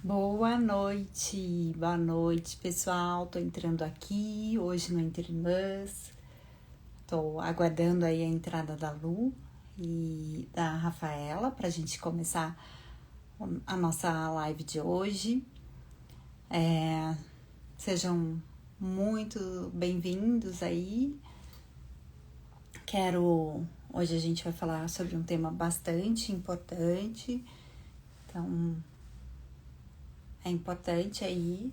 Boa noite pessoal, tô entrando aqui hoje no Entre Irmãs, tô aguardando aí a entrada da Lu e da Rafaela pra gente começar a nossa live de hoje. Sejam muito bem-vindos aí. Hoje a gente vai falar sobre um tema bastante importante, então é importante aí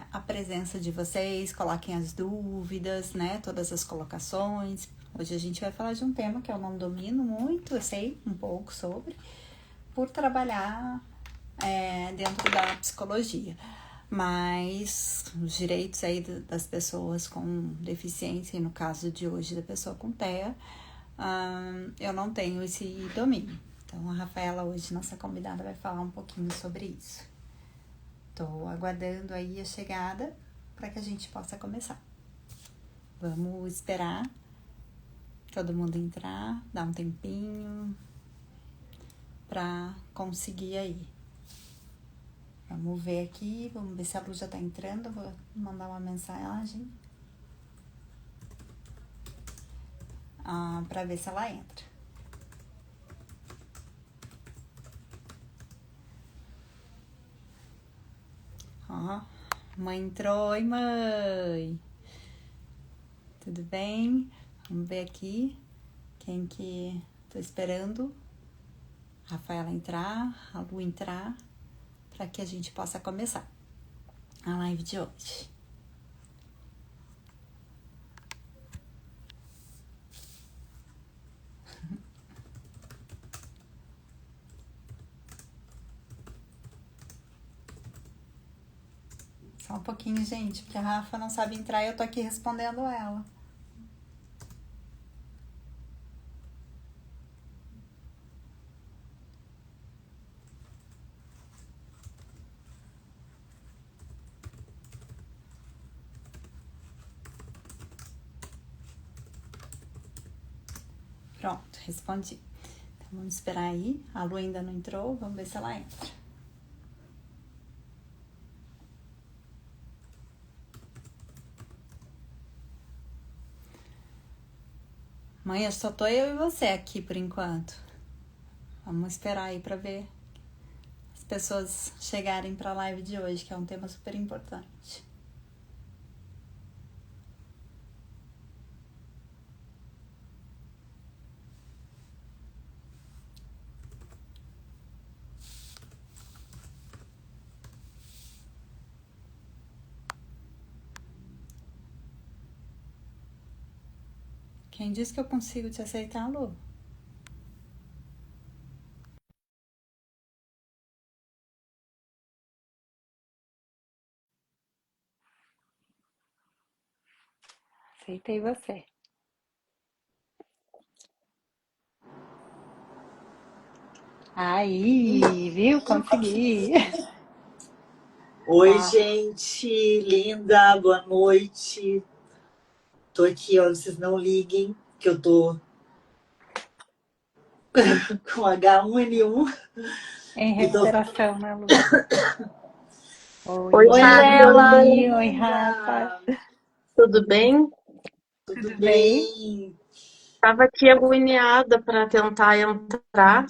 a presença de vocês, coloquem as dúvidas, né, todas as colocações. Hoje a gente vai falar de um tema que eu não domino muito, eu sei um pouco sobre, por trabalhar dentro da psicologia. Mas os direitos aí das pessoas com deficiência, e no caso de hoje da pessoa com TEA, eu não tenho esse domínio. Então a Rafaela hoje, nossa convidada, vai falar um pouquinho sobre isso. Tô aguardando aí a chegada para que a gente possa começar. Vamos esperar todo mundo entrar, dar um tempinho para conseguir aí. Vamos ver aqui, vamos ver se a Lu já tá entrando. Vou mandar uma mensagem para ver se ela entra. Ó, mãe entrou. Oi, mãe. Tudo bem? Vamos ver aqui quem que tô esperando. A Rafaela entrar, a Lu entrar, para que a gente possa começar a live de hoje. Só um pouquinho, gente, porque a Rafa não sabe entrar e eu tô aqui respondendo ela. Pronto, respondi. Então vamos esperar aí. A Lu ainda não entrou, vamos ver se ela entra. Mãe, só tô eu e você aqui por enquanto. Vamos esperar aí pra ver as pessoas chegarem pra live de hoje, que é um tema super importante. Quem disse que eu consigo te aceitar, Lu? Aceitei você. Aí, viu? Consegui. Oi, gente linda, boa noite. Tô aqui, ó, vocês não liguem, que eu tô com H1N1. Em recuperação, né, Lu? Oi, Lela, Oi, Rafa. tudo bem? Tudo bem? Estava aqui agoniada para tentar entrar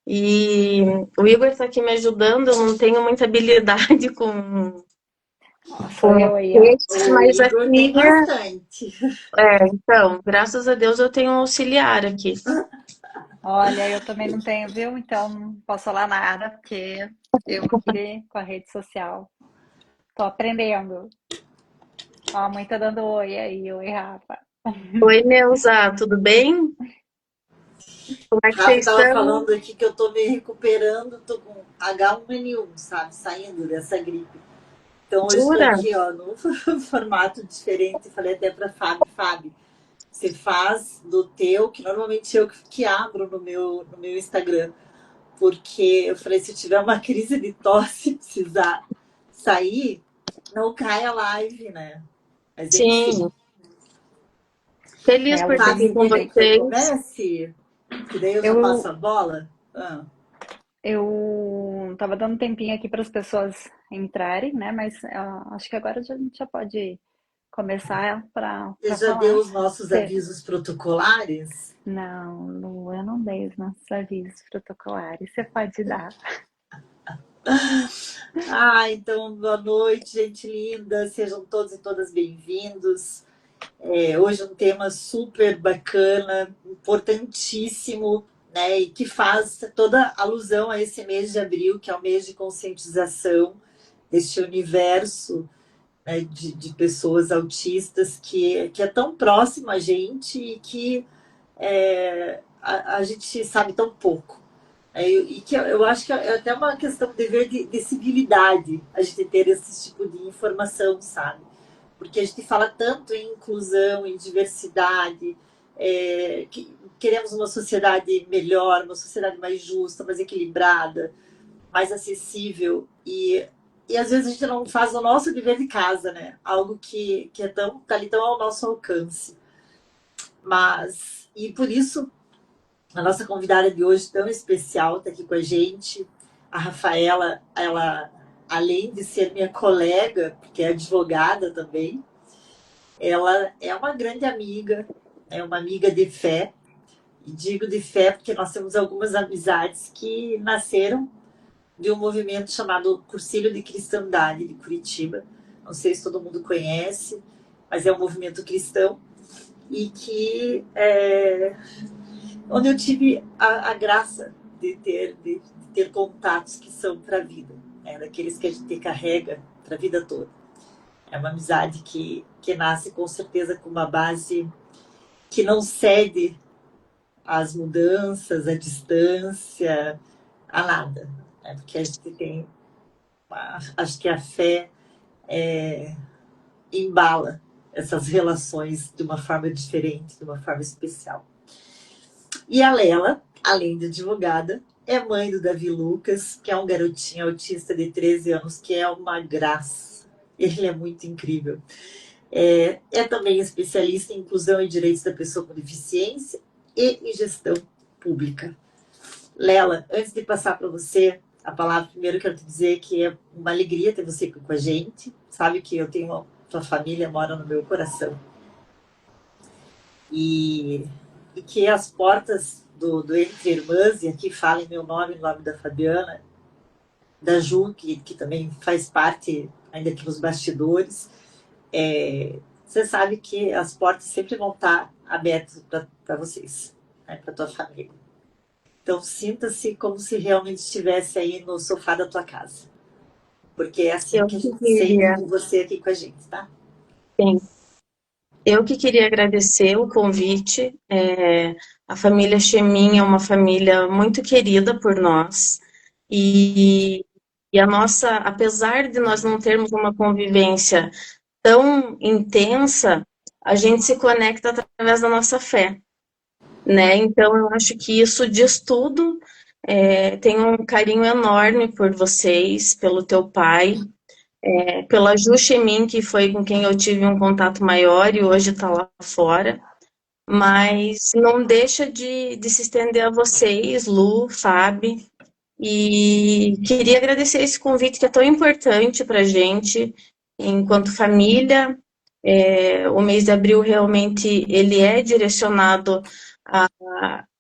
e o Igor está aqui me ajudando. Eu não tenho muita habilidade com eu aí, textos, O mas Igor aqui, tem bastante. então, graças a Deus eu tenho um auxiliar aqui. Olha, eu também não tenho, viu? Então não posso falar nada, porque eu aqui com a rede social tô aprendendo. Ó, a mãe tá dando oi aí, oi, Rafa. Oi, Neuza, tudo bem? Como é que Rafa vocês tava estão? falando aqui que eu tô me recuperando, tô com H1N1, sabe? Saindo dessa gripe. Então hoje estou Jura? aqui, ó, num formato diferente. Falei até pra Fábio, você faz do teu, que normalmente eu que abro no meu Instagram. Porque eu falei, se eu tiver uma crise de tosse e precisar sair, não cai a live, né? Mas enfim. Sim. Feliz por estar aqui Fábio, com quer que eu vocês. comece? Que daí eu já Eu, passo a bola? Ah. eu Então, tava dando um tempinho aqui para as pessoas entrarem, né? Mas acho que agora a gente já pode começar para Você já deu falar. os nossos avisos protocolares? Não, Lu, eu não dei os nossos avisos protocolares. Você pode dar. Então, boa noite, gente linda. Sejam todos e todas bem-vindos. Hoje um tema super bacana, importantíssimo, né? E que faz toda alusão a esse mês de abril, que é o mês de conscientização deste universo, né, de pessoas autistas que é tão próximo a gente e que a gente sabe tão pouco. E que eu acho que é até uma questão de dever de civilidade a gente ter esse tipo de informação, sabe? Porque a gente fala tanto em inclusão, em diversidade, que queremos uma sociedade melhor, uma sociedade mais justa, mais equilibrada, mais acessível. E às vezes a gente não faz o nosso dever de casa, né? Algo que tá ali tão ao nosso alcance. E por isso a nossa convidada de hoje tão especial está aqui com a gente. A Rafaela, ela, além de ser minha colega, porque é advogada também, ela é uma grande amiga, é uma amiga de fé. E digo de fé porque nós temos algumas amizades que nasceram de um movimento chamado Cursilho de Cristandade de Curitiba. Não sei se todo mundo conhece, mas é um movimento cristão e que onde eu tive a graça de ter contatos que são para a vida, daqueles que a gente carrega para a vida toda. É uma amizade que nasce com certeza com uma base que não cede às mudanças, à distância, a nada. Porque a gente tem, acho que a fé embala essas relações de uma forma diferente, de uma forma especial. E a Lela, além de advogada, é mãe do Davi Lucas, que é um garotinho autista de 13 anos, que é uma graça. Ele é muito incrível. É também especialista em inclusão e direitos da pessoa com deficiência e em gestão pública. Lela, antes de passar para você a palavra, primeiro quero te dizer que é uma alegria ter você aqui com a gente. Sabe que eu tenho tua família mora no meu coração. E que as portas do Entre Irmãs, e aqui fala em meu nome, em nome da Fabiana, da Ju, que também faz parte, ainda aqui nos bastidores, você sabe que as portas sempre vão estar abertas para vocês, né, para tua família. Então, sinta-se como se realmente estivesse aí no sofá da tua casa. Porque é assim que a gente sente você aqui com a gente, tá? Sim. Eu que queria agradecer o convite. A família Chemin é uma família muito querida por nós. E a nossa, apesar de nós não termos uma convivência tão intensa, a gente se conecta através da nossa fé, né? Então, eu acho que isso diz tudo. Tenho um carinho enorme por vocês, pelo teu pai, pela Ju Chemin, que foi com quem eu tive um contato maior e hoje está lá fora. Mas não deixa de se estender a vocês, Lu, Fábio, e queria agradecer esse convite que é tão importante para a gente, enquanto família. O mês de abril realmente ele é direcionado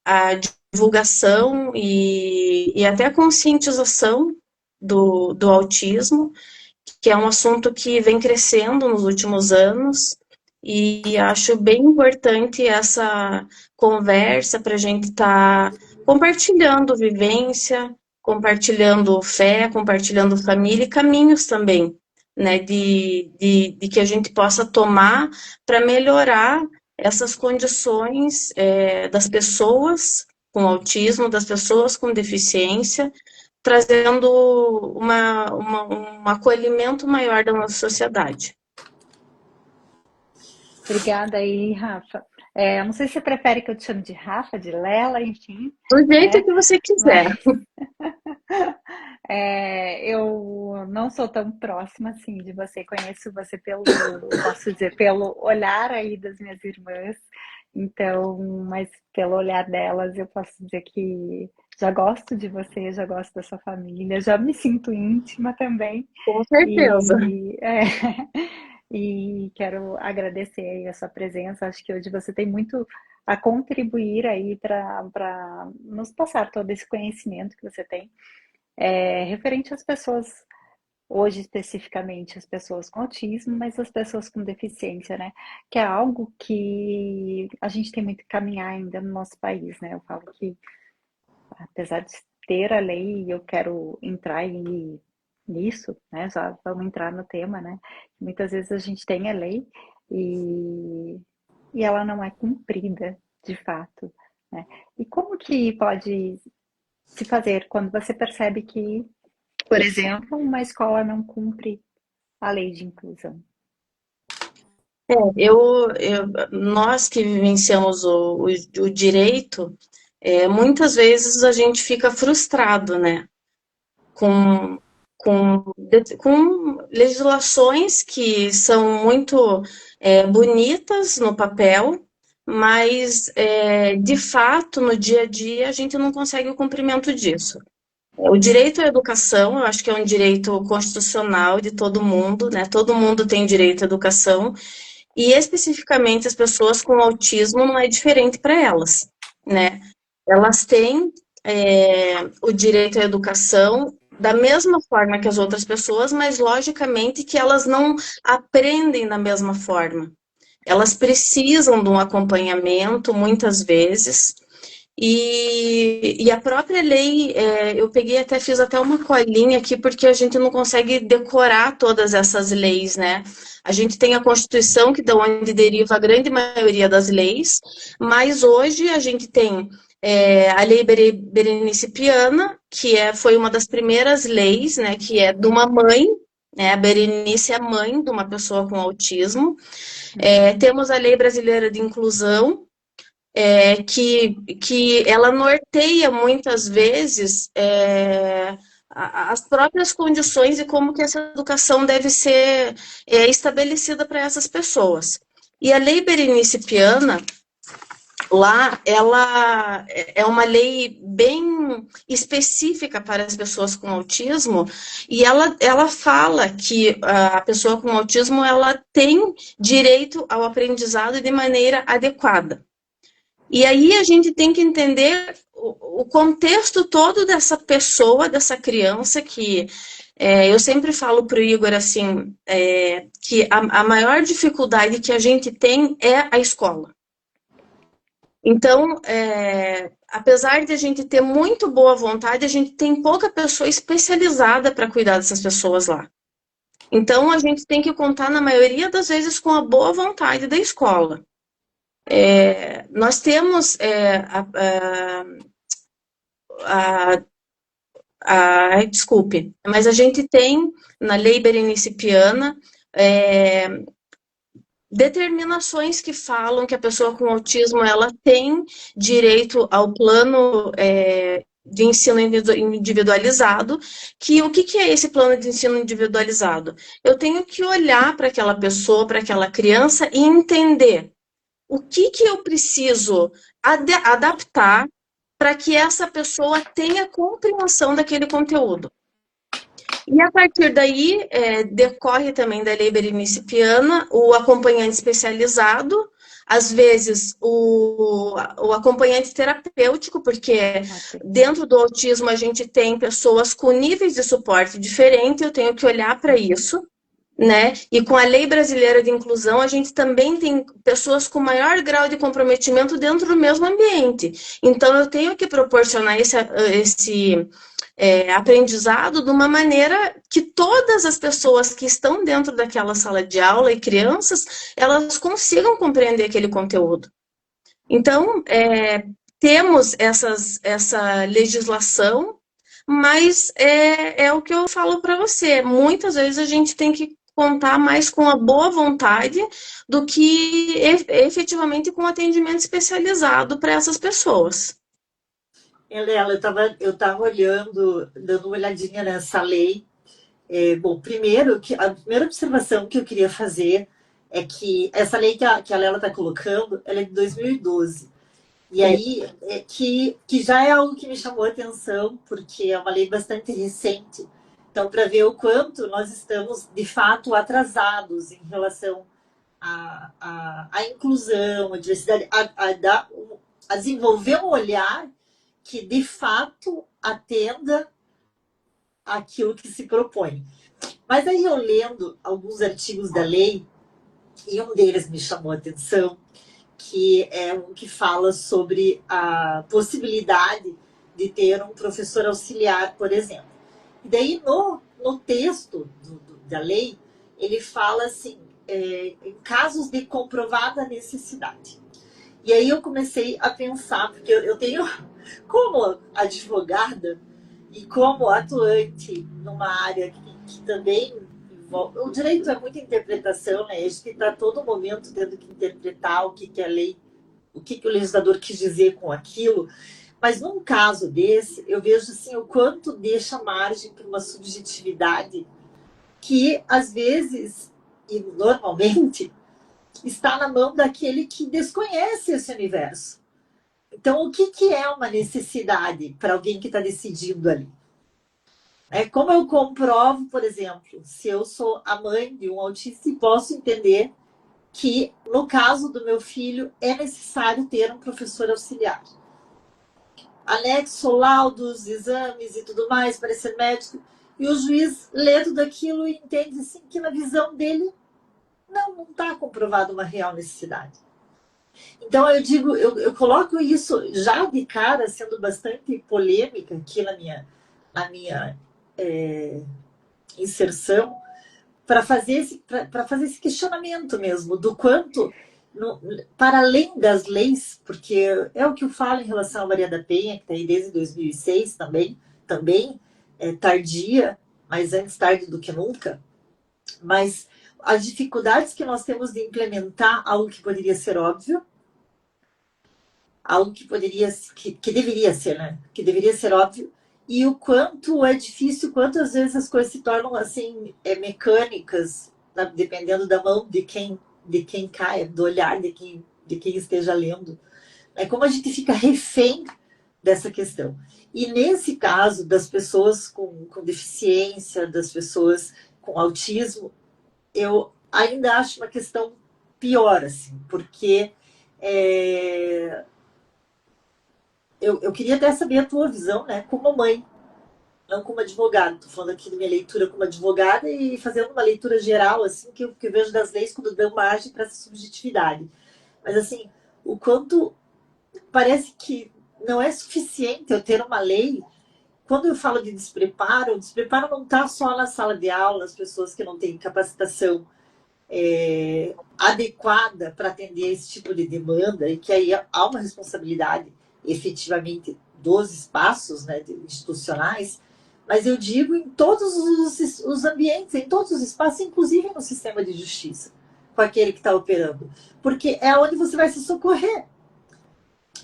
à divulgação e até a conscientização do autismo, que é um assunto que vem crescendo nos últimos anos, e acho bem importante essa conversa para a gente estar compartilhando vivência, compartilhando fé, compartilhando família e caminhos também, né, de que a gente possa tomar para melhorar essas condições das pessoas com autismo, das pessoas com deficiência, trazendo um acolhimento maior da nossa sociedade. Obrigada aí, Rafa. Eu não sei se você prefere que eu te chame de Rafa, de Lela, enfim. Do jeito que você quiser. Eu não sou tão próxima assim de você, conheço você posso dizer, pelo olhar aí das minhas irmãs, então, mas pelo olhar delas eu posso dizer que já gosto de você, já gosto da sua família, já me sinto íntima também. Com certeza. E, e quero agradecer aí a sua presença. Acho que hoje você tem muito a contribuir aí para nos passar todo esse conhecimento que você tem, referente às pessoas, hoje especificamente as pessoas com autismo, mas as pessoas com deficiência, né? Que é algo que a gente tem muito que caminhar ainda no nosso país, né? Eu falo que, apesar de ter a lei, eu quero entrar nisso, né? Já vamos entrar no tema, né? Muitas vezes a gente tem a lei e, e ela não é cumprida de fato, né? E como que pode se fazer quando você percebe que, por exemplo, uma escola não cumpre a lei de inclusão? Nós que vivenciamos o direito, muitas vezes a gente fica frustrado, né? Com, com legislações que são muito bonitas no papel, mas de fato, no dia a dia, a gente não consegue o cumprimento disso. O direito à educação, eu acho que é um direito constitucional de todo mundo, né? Todo mundo tem direito à educação, e especificamente as pessoas com autismo não é diferente para elas, né? Elas têm o direito à educação da mesma forma que as outras pessoas, mas logicamente que elas não aprendem da mesma forma. Elas precisam de um acompanhamento, muitas vezes, e a própria lei, eu peguei até, fiz até uma colinha aqui, porque a gente não consegue decorar todas essas leis, né? A gente tem a Constituição, que é de onde deriva a grande maioria das leis, mas hoje a gente tem a Lei Berenice Piana, que foi uma das primeiras leis, né, que é de uma mãe, né, a Berenice é mãe de uma pessoa com autismo. Temos a Lei Brasileira de Inclusão, que ela norteia muitas vezes as próprias condições e como que essa educação deve ser estabelecida para essas pessoas. E a Lei Berenice Piana, lá, ela é uma lei bem específica para as pessoas com autismo, e ela fala que a pessoa com autismo ela tem direito ao aprendizado de maneira adequada. E aí a gente tem que entender o contexto todo dessa pessoa, dessa criança, que eu sempre falo para o Igor assim, que a maior dificuldade que a gente tem é a escola. Então, apesar de a gente ter muito boa vontade, a gente tem pouca pessoa especializada para cuidar dessas pessoas lá. Então, a gente tem que contar, na maioria das vezes, com a boa vontade da escola. Nós temos desculpe, mas a gente tem na Lei Berenice Piana determinações que falam que a pessoa com autismo ela tem direito ao plano de ensino individualizado, que o que é esse plano de ensino individualizado? Eu tenho que olhar para aquela pessoa, para aquela criança e entender o que eu preciso adaptar para que essa pessoa tenha compreensão daquele conteúdo. E a partir daí, decorre também da Lei Berenice Piana o acompanhante especializado, às vezes o acompanhante terapêutico, porque dentro do autismo a gente tem pessoas com níveis de suporte diferentes, eu tenho que olhar para isso, né? E com a Lei Brasileira de Inclusão, a gente também tem pessoas com maior grau de comprometimento dentro do mesmo ambiente. Então, eu tenho que proporcionar esse aprendizado de uma maneira que todas as pessoas que estão dentro daquela sala de aula e crianças, elas consigam compreender aquele conteúdo. Então, temos essa legislação, mas é o que eu falo para você. Muitas vezes a gente tem que contar mais com a boa vontade do que efetivamente com atendimento especializado para essas pessoas. Ela, eu tava olhando, dando uma olhadinha nessa lei. Bom, primeiro, a primeira observação que eu queria fazer é que essa lei que a Lela está colocando, ela é de 2012. E aí, que já é algo que me chamou a atenção, porque é uma lei bastante recente. Então, para ver o quanto nós estamos, de fato, atrasados em relação à inclusão, à diversidade, a desenvolver um olhar que, de fato, atenda àquilo que se propõe. Mas aí, eu lendo alguns artigos da lei, e um deles me chamou a atenção, que é um que fala sobre a possibilidade de ter um professor auxiliar, por exemplo. E daí, no texto da lei, ele fala assim, em casos de comprovada necessidade. E aí eu comecei a pensar, porque eu tenho, como advogada e como atuante numa área que também envolve... O direito é muita interpretação, né? A gente está todo momento tendo que interpretar o que é lei, o que o legislador quis dizer com aquilo. Mas num caso desse, eu vejo assim, o quanto deixa margem para uma subjetividade que, às vezes, e normalmente, está na mão daquele que desconhece esse universo. Então, o que é uma necessidade para alguém que está decidindo ali? Como eu comprovo, por exemplo, se eu sou a mãe de um autista e posso entender que, no caso do meu filho, é necessário ter um professor auxiliar. Anexo laudos, exames e tudo mais para ser médico, e o juiz lê tudo aquilo e entende assim, que na visão dele não está comprovada uma real necessidade. Então eu digo, eu coloco isso já de cara, sendo bastante polêmica aqui na minha inserção, para fazer esse questionamento mesmo, do quanto, para além das leis, porque é o que eu falo em relação à Maria da Penha, que está aí desde 2006 também é tardia, mas antes tarde do que nunca, mas as dificuldades que nós temos de implementar algo que poderia ser óbvio, algo que deveria ser, né? Que deveria ser óbvio, e o quanto é difícil, quanto às vezes as coisas se tornam assim, mecânicas, dependendo da mão de quem cai, do olhar de quem esteja lendo. É como a gente fica refém dessa questão. E nesse caso das pessoas com deficiência, das pessoas com autismo, eu ainda acho uma questão pior, assim, porque eu queria até saber a tua visão, né, como mãe, não como advogada. Estou falando aqui da minha leitura como advogada e fazendo uma leitura geral, assim, que eu vejo das leis quando dão margem para essa subjetividade. Mas, assim, o quanto parece que não é suficiente eu ter uma lei. Quando eu falo de despreparo, o despreparo não está só na sala de aula, as pessoas que não têm capacitação adequada para atender esse tipo de demanda, e que aí há uma responsabilidade efetivamente dos espaços, né, institucionais, mas eu digo em todos os ambientes, em todos os espaços, inclusive no sistema de justiça, com aquele que está operando, porque é onde você vai se socorrer.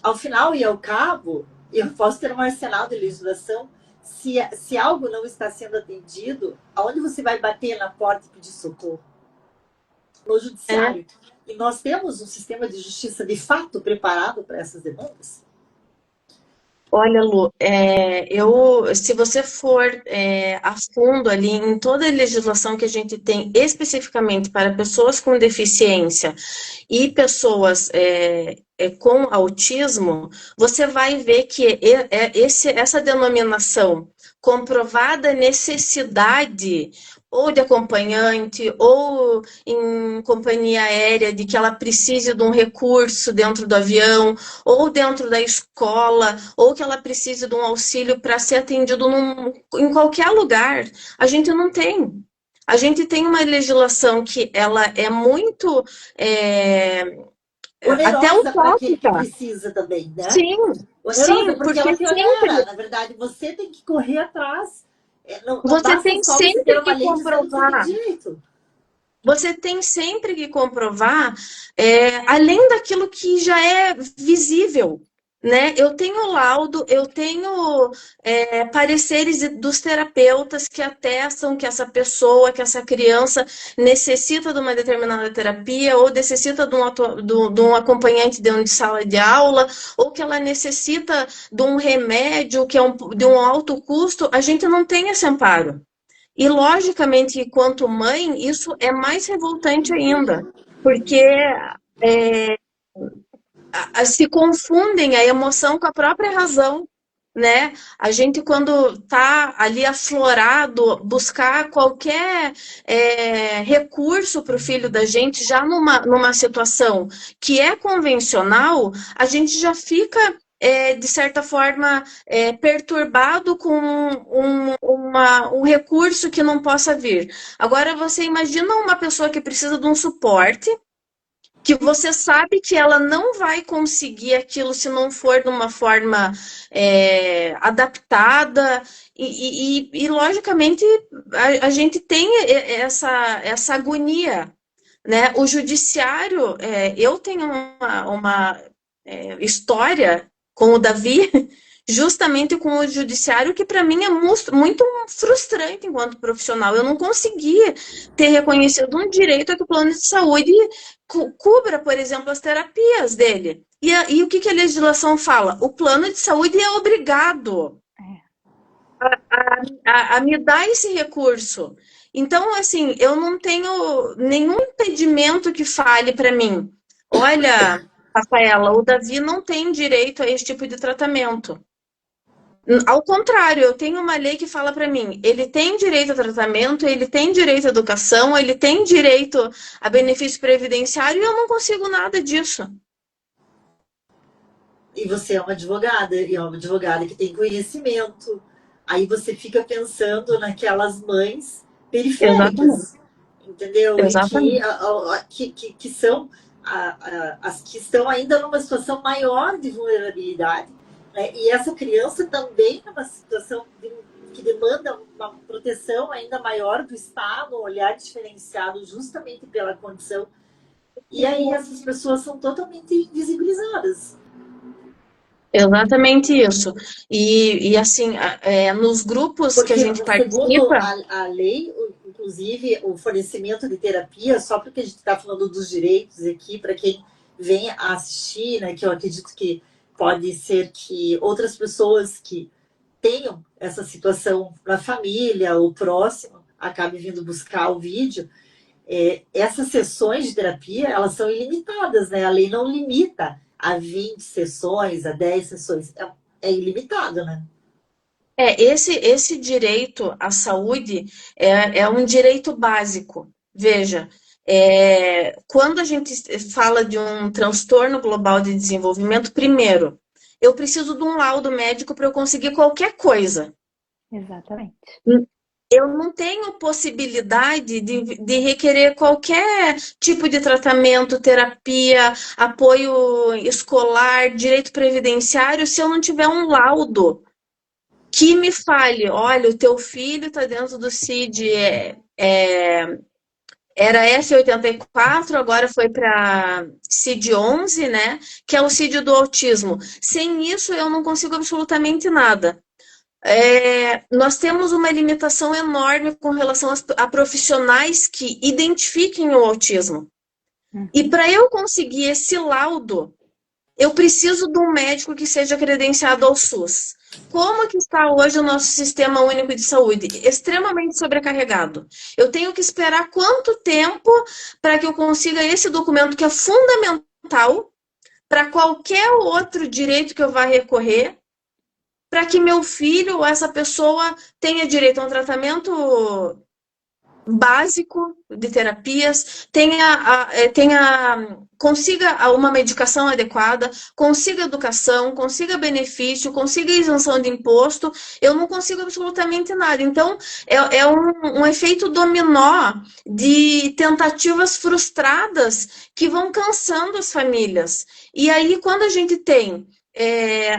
Ao final e ao cabo, eu posso ter um arsenal de legislação, se algo não está sendo atendido, aonde você vai bater na porta e pedir socorro? No judiciário. E nós temos um sistema de justiça de fato preparado para essas demandas? Olha, Lu, se você for a fundo ali em toda a legislação que a gente tem especificamente para pessoas com deficiência e pessoas com autismo, você vai ver que essa denominação comprovada necessidade ou de acompanhante, ou em companhia aérea, de que ela precise de um recurso dentro do avião, ou dentro da escola, ou que ela precise de um auxílio para ser atendido em qualquer lugar. A gente não tem. A gente tem uma legislação que ela é muito... até para aquele que precisa também, né? Sim, onerosa, porque ela sempre... Na verdade, você tem que correr atrás. Não você tem sempre que comprovar. Você tem sempre que comprovar, além daquilo que já é visível, né? Eu tenho laudo, eu tenho pareceres dos terapeutas que atestam que essa pessoa, que essa criança necessita de uma determinada terapia, ou necessita de um acompanhante dentro de sala de aula, ou que ela necessita de um remédio que é de um alto custo. A gente não tem esse amparo. E, logicamente, quanto mãe, isso é mais revoltante ainda, porque se confundem a emoção com a própria razão, né? A gente, quando tá ali aflorado, buscar qualquer recurso para o filho da gente, já numa situação que é convencional, a gente já fica, de certa forma, perturbado com um recurso que não possa vir. Agora, você imagina uma pessoa que precisa de um suporte, que você sabe que ela não vai conseguir aquilo se não for de uma forma adaptada, e logicamente a gente tem essa agonia, né? O judiciário, eu tenho uma história com o Davi, justamente com o judiciário, que para mim é muito frustrante enquanto profissional. Eu não consegui ter reconhecido um direito a que o plano de saúde cubra, por exemplo, as terapias dele. E o que a legislação fala? O plano de saúde é obrigado a me dar esse recurso. Então, assim, eu não tenho nenhum impedimento que fale para mim: olha, Rafaela, o Davi não tem direito a esse tipo de tratamento. Ao contrário, eu tenho uma lei que fala para mim: ele tem direito a tratamento, ele tem direito à educação, ele tem direito a benefício previdenciário, e eu não consigo nada disso. E você é uma advogada, e é uma advogada que tem conhecimento. Aí você fica pensando naquelas mães periféricas, Exatamente. entendeu? Exatamente. Que são as que estão ainda numa situação maior de vulnerabilidade, né? E essa criança também é uma situação que demanda uma proteção ainda maior do Estado, um olhar diferenciado justamente pela condição. E aí essas pessoas são totalmente invisibilizadas. Exatamente isso. E assim, nos grupos que a Porque, gente segundo participa, a lei, inclusive, o fornecimento de terapia, só porque a gente está falando dos direitos aqui, para quem vem a assistir, né, que eu acredito que pode ser que outras pessoas que tenham essa situação na família ou próximo acabem vindo buscar o vídeo. Essas sessões de terapia, elas são ilimitadas, né? A lei não limita a 20 sessões, a 10 sessões. É ilimitado, né? esse direito à saúde é um direito básico. Veja, quando a gente fala de um transtorno global de desenvolvimento, primeiro, eu preciso de um laudo médico para eu conseguir qualquer coisa. Exatamente. Eu não tenho possibilidade de requerer qualquer tipo de tratamento, terapia, apoio escolar, direito previdenciário, se eu não tiver um laudo que me fale: olha, o teu filho está dentro do CID, era F84, agora foi para CID-11, né? Que é o CID do autismo. Sem isso, eu não consigo absolutamente nada. Nós temos uma limitação enorme com relação a profissionais que identifiquem o autismo. E para eu conseguir esse laudo, eu preciso de um médico que seja credenciado ao SUS. Como que está hoje o nosso Sistema Único de Saúde? Extremamente sobrecarregado. Eu tenho que esperar quanto tempo para que eu consiga esse documento que é fundamental para qualquer outro direito que eu vá recorrer, para que meu filho ou essa pessoa tenha direito a um tratamento básico de terapias, consiga uma medicação adequada, consiga educação, consiga benefício, consiga isenção de imposto. Eu não consigo absolutamente nada. Então, é um efeito dominó de tentativas frustradas que vão cansando as famílias. E aí, quando a gente tem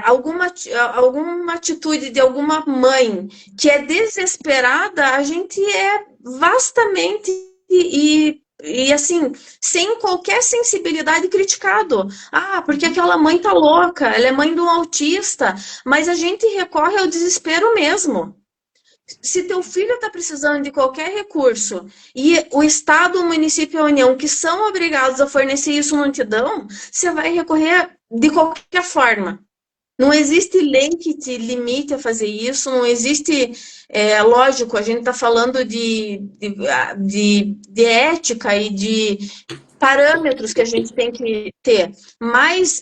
alguma atitude de alguma mãe que é desesperada, a gente é vastamente e e assim, sem qualquer sensibilidade criticado. Ah, porque aquela mãe tá louca, ela é mãe de um autista, mas a gente recorre ao desespero mesmo. Se teu filho está precisando de qualquer recurso e o Estado, o município e a União, que são obrigados a fornecer isso, não te dão, você vai recorrer de qualquer forma. Não existe lei que te limite a fazer isso, não existe, lógico, a gente está falando de ética e de parâmetros que a gente tem que ter, mas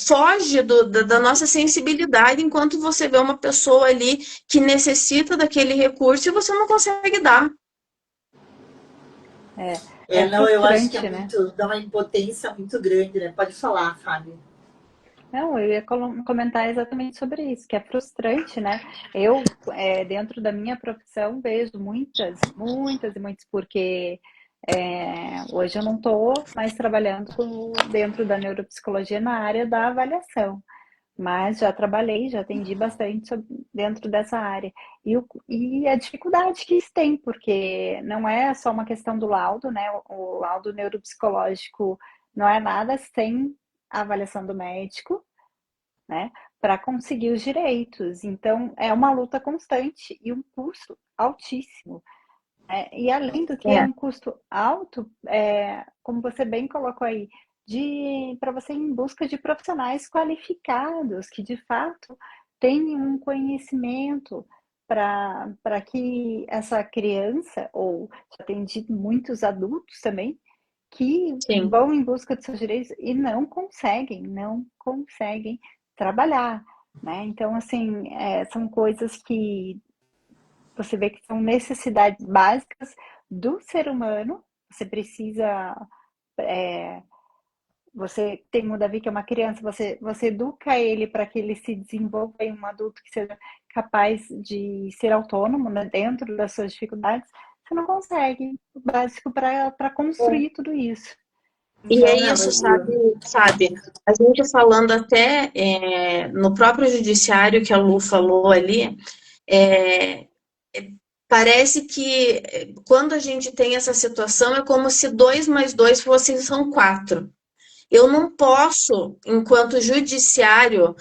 foge da nossa sensibilidade enquanto você vê uma pessoa ali que necessita daquele recurso e você não consegue dar. Não, eu acho que é frustrante, né? muito, dá uma impotência muito grande, né? Pode falar, Fábio. Não, eu ia comentar exatamente sobre isso, que é frustrante, né? Eu, dentro da minha profissão, vejo muitas, porque hoje eu não estou mais trabalhando dentro da neuropsicologia na área da avaliação, mas já trabalhei, já atendi bastante dentro dessa área. E a dificuldade que isso tem, porque não é só uma questão do laudo, né? O laudo neuropsicológico não é nada sem a avaliação do médico, né? Para conseguir os direitos. Então, é uma luta constante e um custo altíssimo. E além do que é um custo alto, como você bem colocou aí, para você ir em busca de profissionais qualificados, que de fato tenham um conhecimento para que essa criança, ou já atendi muitos adultos também, que Sim. vão em busca de seus direitos e não conseguem trabalhar, né? Então, assim, são coisas que você vê que são necessidades básicas do ser humano. Você precisa. Você tem o Davi, que é uma criança, você educa ele para que ele se desenvolva em um adulto que seja capaz de ser autônomo, né, dentro das suas dificuldades. Você não consegue o básico para construir tudo isso. E é Não, isso, sabe? A gente falando até no próprio judiciário que a Lu falou ali, parece que quando a gente tem essa situação é como se 2 mais 2 são 4. Eu não posso, enquanto judiciário,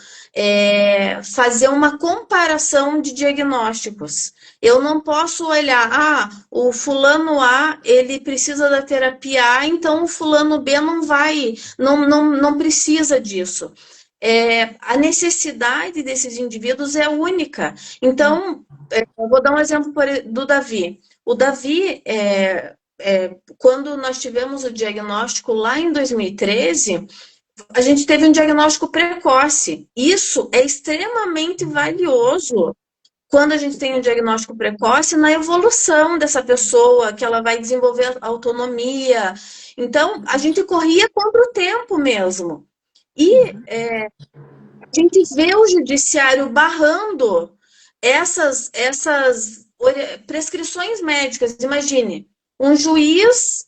fazer uma comparação de diagnósticos. Eu não posso olhar, o fulano A, ele precisa da terapia A, então o fulano B não vai, não precisa disso. A necessidade desses indivíduos é única. Então, eu vou dar um exemplo do Davi. O Davi, quando nós tivemos o diagnóstico lá em 2013, a gente teve um diagnóstico precoce. Isso é extremamente valioso quando a gente tem um diagnóstico precoce na evolução dessa pessoa, que ela vai desenvolver autonomia. Então, a gente corria contra o tempo mesmo. E a gente vê o judiciário barrando essas prescrições médicas. Imagine, um juiz,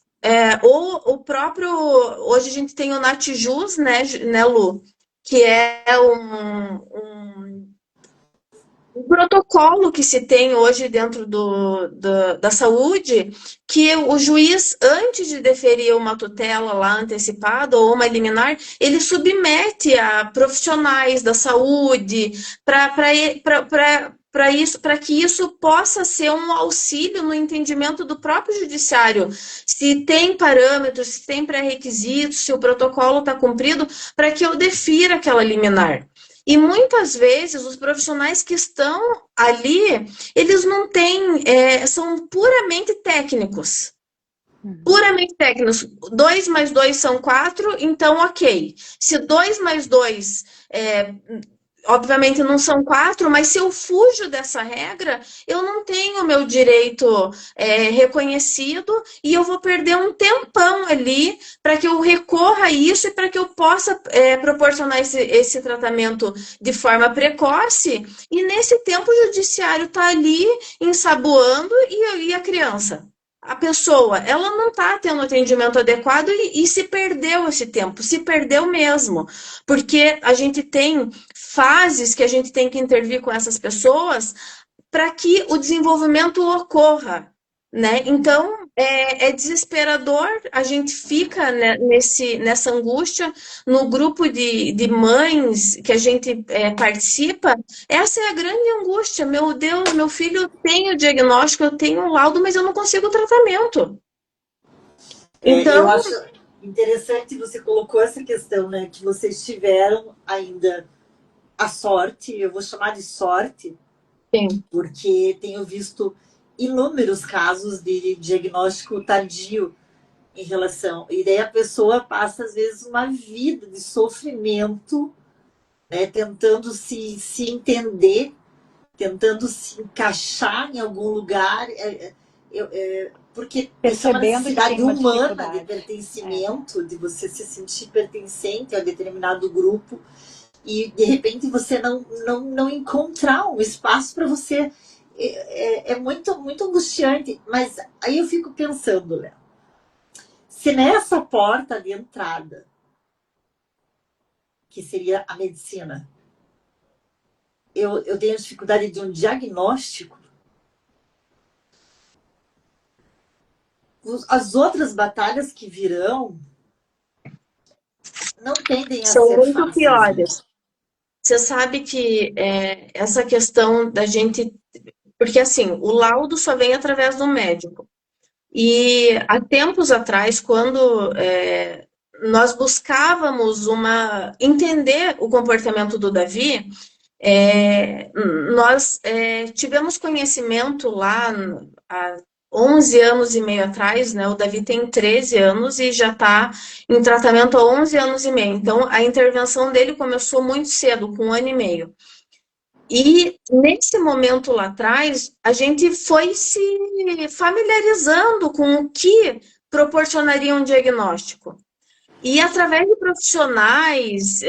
ou o próprio. Hoje a gente tem o Natjus, né, Lu? Que é um protocolo que se tem hoje dentro da saúde, que o juiz, antes de deferir uma tutela lá antecipada ou uma liminar, ele submete a profissionais da saúde para que isso possa ser um auxílio no entendimento do próprio judiciário, se tem parâmetros, se tem pré-requisitos, se o protocolo está cumprido, para que eu defira aquela liminar. E muitas vezes os profissionais que estão ali, eles não têm, são puramente técnicos. Puramente técnicos. 2 mais 2 são 4, então ok. Se 2 mais 2 obviamente não são 4, mas se eu fujo dessa regra, eu não tenho o meu direito reconhecido e eu vou perder um tempão ali para que eu recorra a isso e para que eu possa proporcionar esse tratamento de forma precoce. E nesse tempo o judiciário está ali ensaboando e a criança. A pessoa, ela não está tendo atendimento adequado e se perdeu esse tempo, se perdeu mesmo, porque a gente tem fases que a gente tem que intervir com essas pessoas para que o desenvolvimento ocorra, né? Então, É desesperador, a gente fica, né, nessa angústia, no grupo de mães que a gente participa, essa é a grande angústia. Meu Deus, meu filho tem o diagnóstico, eu tenho o laudo, mas eu não consigo o tratamento. Eu Então, acho interessante você colocou essa questão, né? Que vocês tiveram ainda a sorte, eu vou chamar de sorte, sim, porque tenho visto inúmeros casos de diagnóstico tardio em relação. E daí a pessoa passa, às vezes, uma vida de sofrimento, né? Tentando se entender, tentando se encaixar em algum lugar. Porque isso é uma Percebendo que tem necessidade uma humana de dificuldade. É. pertencimento, de você se sentir pertencente a determinado grupo e de repente você não encontrar um espaço para você. É muito, muito angustiante. Mas aí eu fico pensando, Léo, se nessa porta de entrada, que seria a medicina, eu tenho dificuldade de um diagnóstico, as outras batalhas que virão não tendem a são ser muito fáceis, né? piores. Você sabe que essa questão da gente. Porque, assim, o laudo só vem através do médico. E há tempos atrás, quando nós buscávamos entender o comportamento do Davi, é, nós tivemos conhecimento lá há 11 anos e meio atrás, né? O Davi tem 13 anos e já está em tratamento há 11 anos e meio. Então, a intervenção dele começou muito cedo, com 1 ano e meio. E nesse momento lá atrás, a gente foi se familiarizando com o que proporcionaria um diagnóstico. E através de profissionais,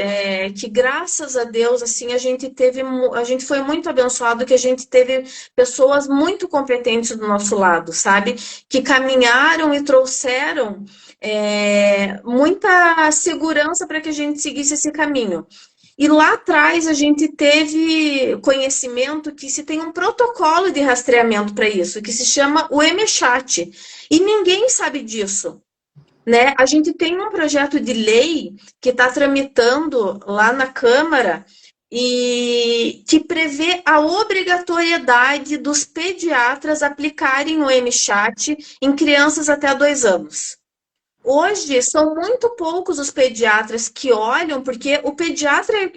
que graças a Deus, assim, a gente foi muito abençoado que a gente teve pessoas muito competentes do nosso lado, sabe? Que caminharam e trouxeram muita segurança para que a gente seguisse esse caminho. E lá atrás a gente teve conhecimento que se tem um protocolo de rastreamento para isso, que se chama o MChat. E ninguém sabe disso, né? A gente tem um projeto de lei que está tramitando lá na Câmara e que prevê a obrigatoriedade dos pediatras aplicarem o MChat em crianças até 2 anos. Hoje são muito poucos os pediatras que olham, porque o pediatra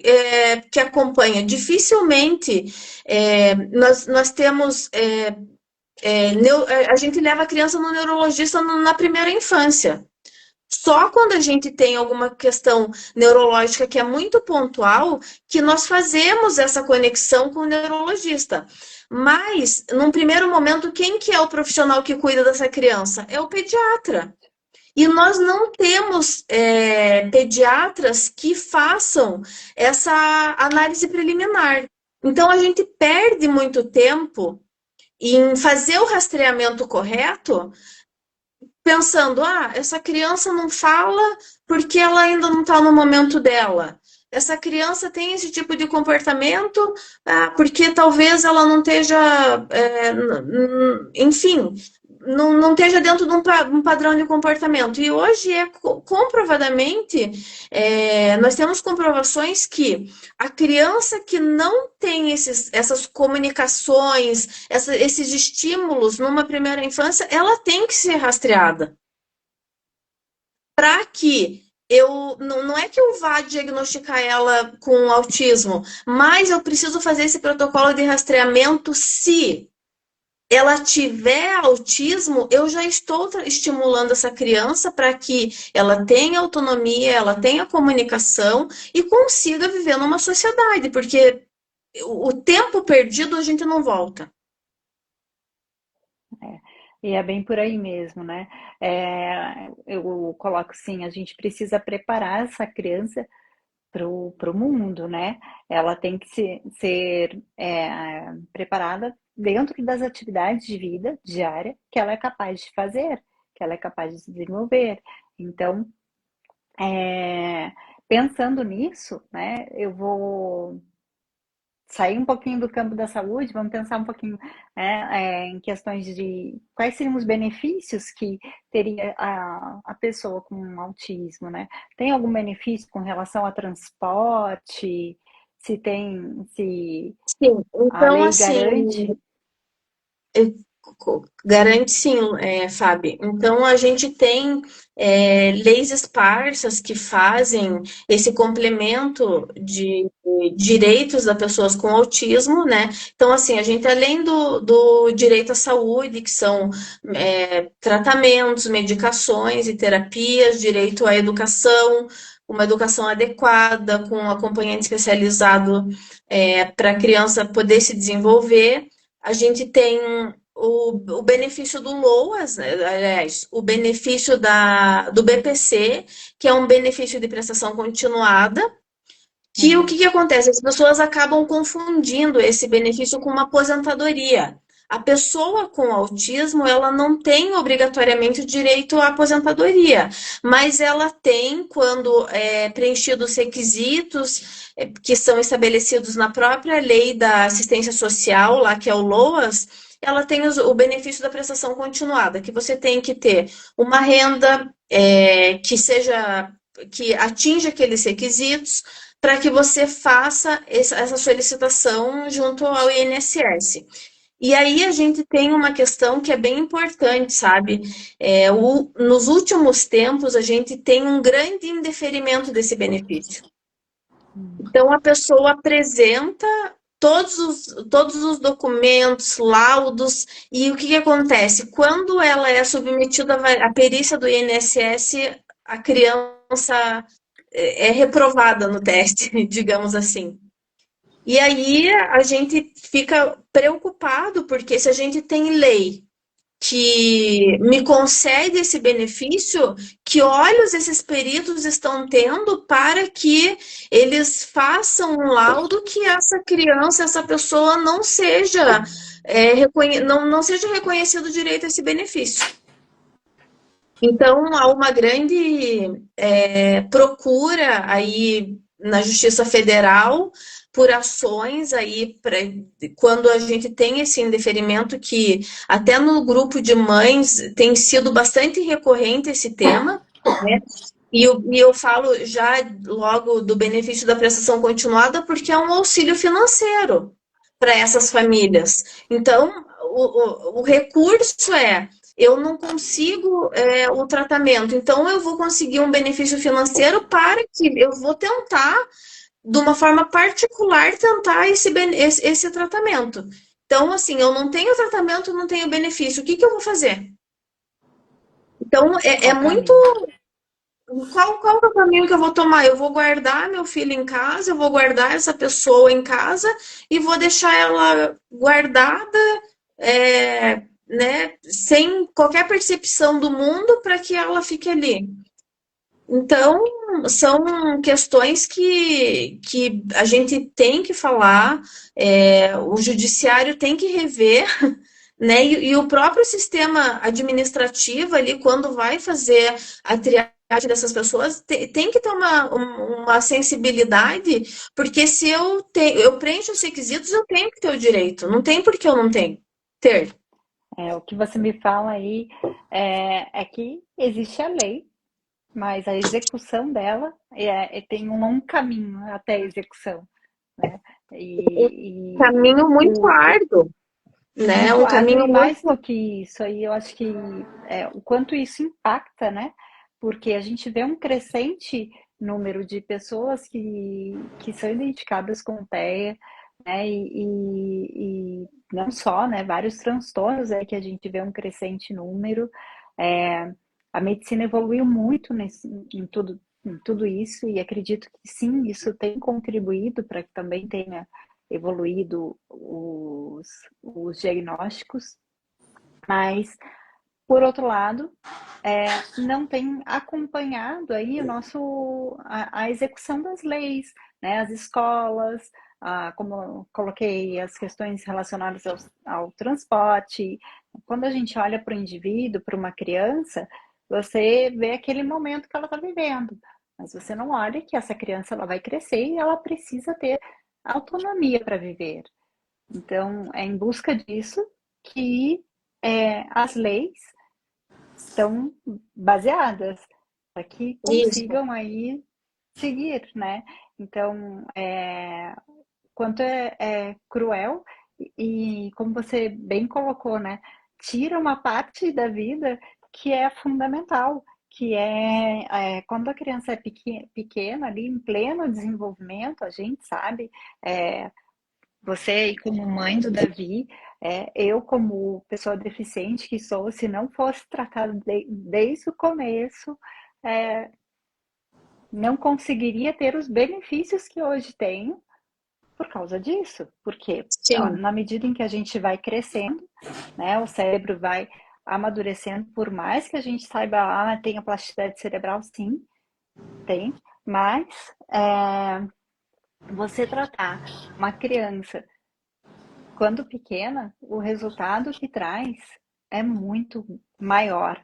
que acompanha, dificilmente nós temos. A gente leva a criança no neurologista na primeira infância. Só quando a gente tem alguma questão neurológica que é muito pontual, que nós fazemos essa conexão com o neurologista. Mas, num primeiro momento, quem que é o profissional que cuida dessa criança? É o pediatra. E nós não temos pediatras que façam essa análise preliminar. Então, a gente perde muito tempo em fazer o rastreamento correto, pensando, essa criança não fala porque ela ainda não está no momento dela. Essa criança tem esse tipo de comportamento porque talvez ela não esteja, enfim, não esteja dentro de um padrão de comportamento. E hoje comprovadamente, nós temos comprovações que a criança que não tem essas comunicações, esses estímulos numa primeira infância, ela tem que ser rastreada. Para que não é que eu vá diagnosticar ela com autismo, mas eu preciso fazer esse protocolo de rastreamento se ela tiver autismo, eu já estou estimulando essa criança para que ela tenha autonomia, ela tenha comunicação e consiga viver numa sociedade, porque o tempo perdido a gente não volta. E é bem por aí mesmo, né? Eu coloco assim, a gente precisa preparar essa criança para o mundo, né? Ela tem que ser preparada dentro das atividades de vida diária que ela é capaz de fazer, que ela é capaz de se desenvolver. Então, pensando nisso, né? Eu vou sair um pouquinho do campo da saúde, vamos pensar um pouquinho em questões de quais seriam os benefícios que teria a pessoa com autismo, né? Tem algum benefício com relação a transporte? Se Sim, a então lei assim, garante? garante sim, Fábio. Então, a gente tem leis esparsas que fazem esse complemento de direitos das pessoas com autismo, né? Então, assim, a gente, além do direito à saúde, que são tratamentos, medicações e terapias, direito à educação, uma educação adequada, com um acompanhante especializado para a criança poder se desenvolver. A gente tem o benefício do LOAS, né? Aliás, o benefício do BPC, que é um benefício de prestação continuada, que o Uhum. que acontece? As pessoas acabam confundindo esse benefício com uma aposentadoria. A pessoa com autismo, ela não tem obrigatoriamente o direito à aposentadoria, mas ela tem, quando preenchidos os requisitos que são estabelecidos na própria lei da assistência social, lá que é o LOAS, ela tem o benefício da prestação continuada, que você tem que ter uma renda que atinja aqueles requisitos, para que você faça essa solicitação junto ao INSS. E aí a gente tem uma questão que é bem importante, sabe? Nos últimos tempos, a gente tem um grande indeferimento desse benefício. Então, a pessoa apresenta todos os documentos, laudos, e o que acontece? Quando ela é submetida à perícia do INSS, a criança é reprovada no teste, digamos assim. E aí a gente fica preocupado, porque se a gente tem lei que me concede esse benefício, que olhos esses peritos estão tendo para que eles façam um laudo que essa criança, essa pessoa não seja, não seja reconhecido o direito a esse benefício. Então, há uma grande procura aí na Justiça Federal por ações aí quando a gente tem esse indeferimento, que até no grupo de mães tem sido bastante recorrente esse tema, né? E eu falo já logo do benefício da prestação continuada, porque é um auxílio financeiro para essas famílias. Então, o recurso eu não consigo o tratamento, então eu vou conseguir um benefício financeiro para que eu vou tentar, de uma forma particular, tentar esse tratamento. Então, assim, eu não tenho tratamento, não tenho benefício, o que eu vou fazer? Então, é Qual muito. caminho? Qual é o caminho que eu vou tomar? Eu vou guardar meu filho em casa, eu vou guardar essa pessoa em casa e vou deixar ela guardada, né, sem qualquer percepção do mundo para que ela fique ali. Então, são questões que a gente tem que falar, o judiciário tem que rever, né? E o próprio sistema administrativo ali, quando vai fazer a triagem dessas pessoas, tem que ter uma sensibilidade, porque se eu preencho os requisitos, eu tenho que ter o direito, não tem por que eu não tenho ter. O que você me fala aí é que existe a lei, mas a execução dela tem um longo caminho até a execução, né? Um caminho muito O árduo, né? muito Um árduo caminho e mais muito. do que isso aí, eu acho que o quanto isso impacta, né? Porque a gente vê um crescente número de pessoas que são identificadas com TEA, né? E não só, né? Vários transtornos que a gente vê um crescente número. É, a medicina evoluiu muito em tudo isso, e acredito que sim, isso tem contribuído para que também tenha evoluído os diagnósticos, mas, por outro lado, não tem acompanhado aí a execução das leis, né? As escolas, como eu coloquei, as questões relacionadas ao transporte. Quando a gente olha para o indivíduo, para uma criança, você vê aquele momento que ela está vivendo, mas você não olha que essa criança ela vai crescer e ela precisa ter autonomia para viver. Então, é em busca disso que as leis estão baseadas, para que Isso, consigam aí seguir, né? Então, quanto é cruel e, como você bem colocou, né? Tira uma parte da vida que é fundamental, que quando a criança é pequena, ali em pleno desenvolvimento, a gente sabe, você aí como mãe do Davi, eu como pessoa deficiente que sou, se não fosse tratado desde o começo, é, não conseguiria ter os benefícios que hoje tenho por causa disso. Porque sim, na medida em que a gente vai crescendo, né, o cérebro vai amadurecendo, por mais que a gente saiba, tem a plasticidade cerebral, sim, tem, mas você tratar uma criança quando pequena, o resultado que traz é muito maior,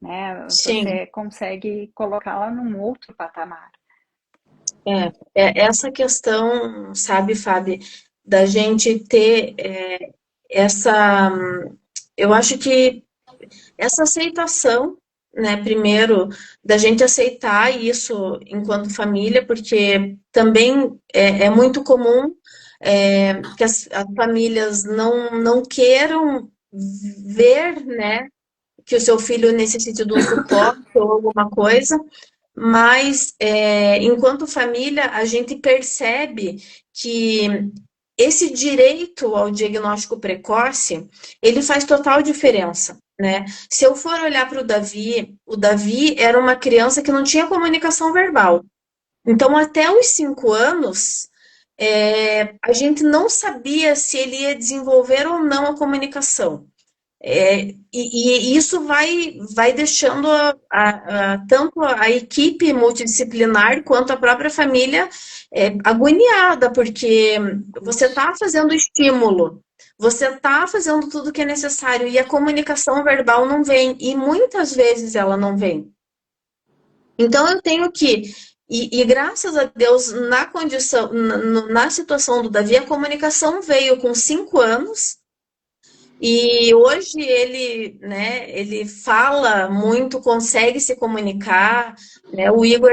né? sim. Você consegue colocá-la num outro patamar. Essa questão, sabe, Fábio, da gente ter essa. Eu acho que essa aceitação, né, primeiro, da gente aceitar isso enquanto família, porque também é muito comum que as famílias não queiram ver, né, que o seu filho necessite de um suporte ou alguma coisa, mas enquanto família a gente percebe que esse direito ao diagnóstico precoce, ele faz total diferença, né? Se eu for olhar para o Davi era uma criança que não tinha comunicação verbal. Então, até os 5 anos, a gente não sabia se ele ia desenvolver ou não a comunicação. E isso vai deixando tanto a equipe multidisciplinar quanto a própria família agoniada, porque você está fazendo estímulo, você está fazendo tudo que é necessário e a comunicação verbal não vem, e muitas vezes ela não vem. Então eu tenho que, e graças a Deus, na condição, na situação do Davi, a comunicação veio com 5 anos. E hoje ele, né, ele fala muito, consegue se comunicar, né? O Igor,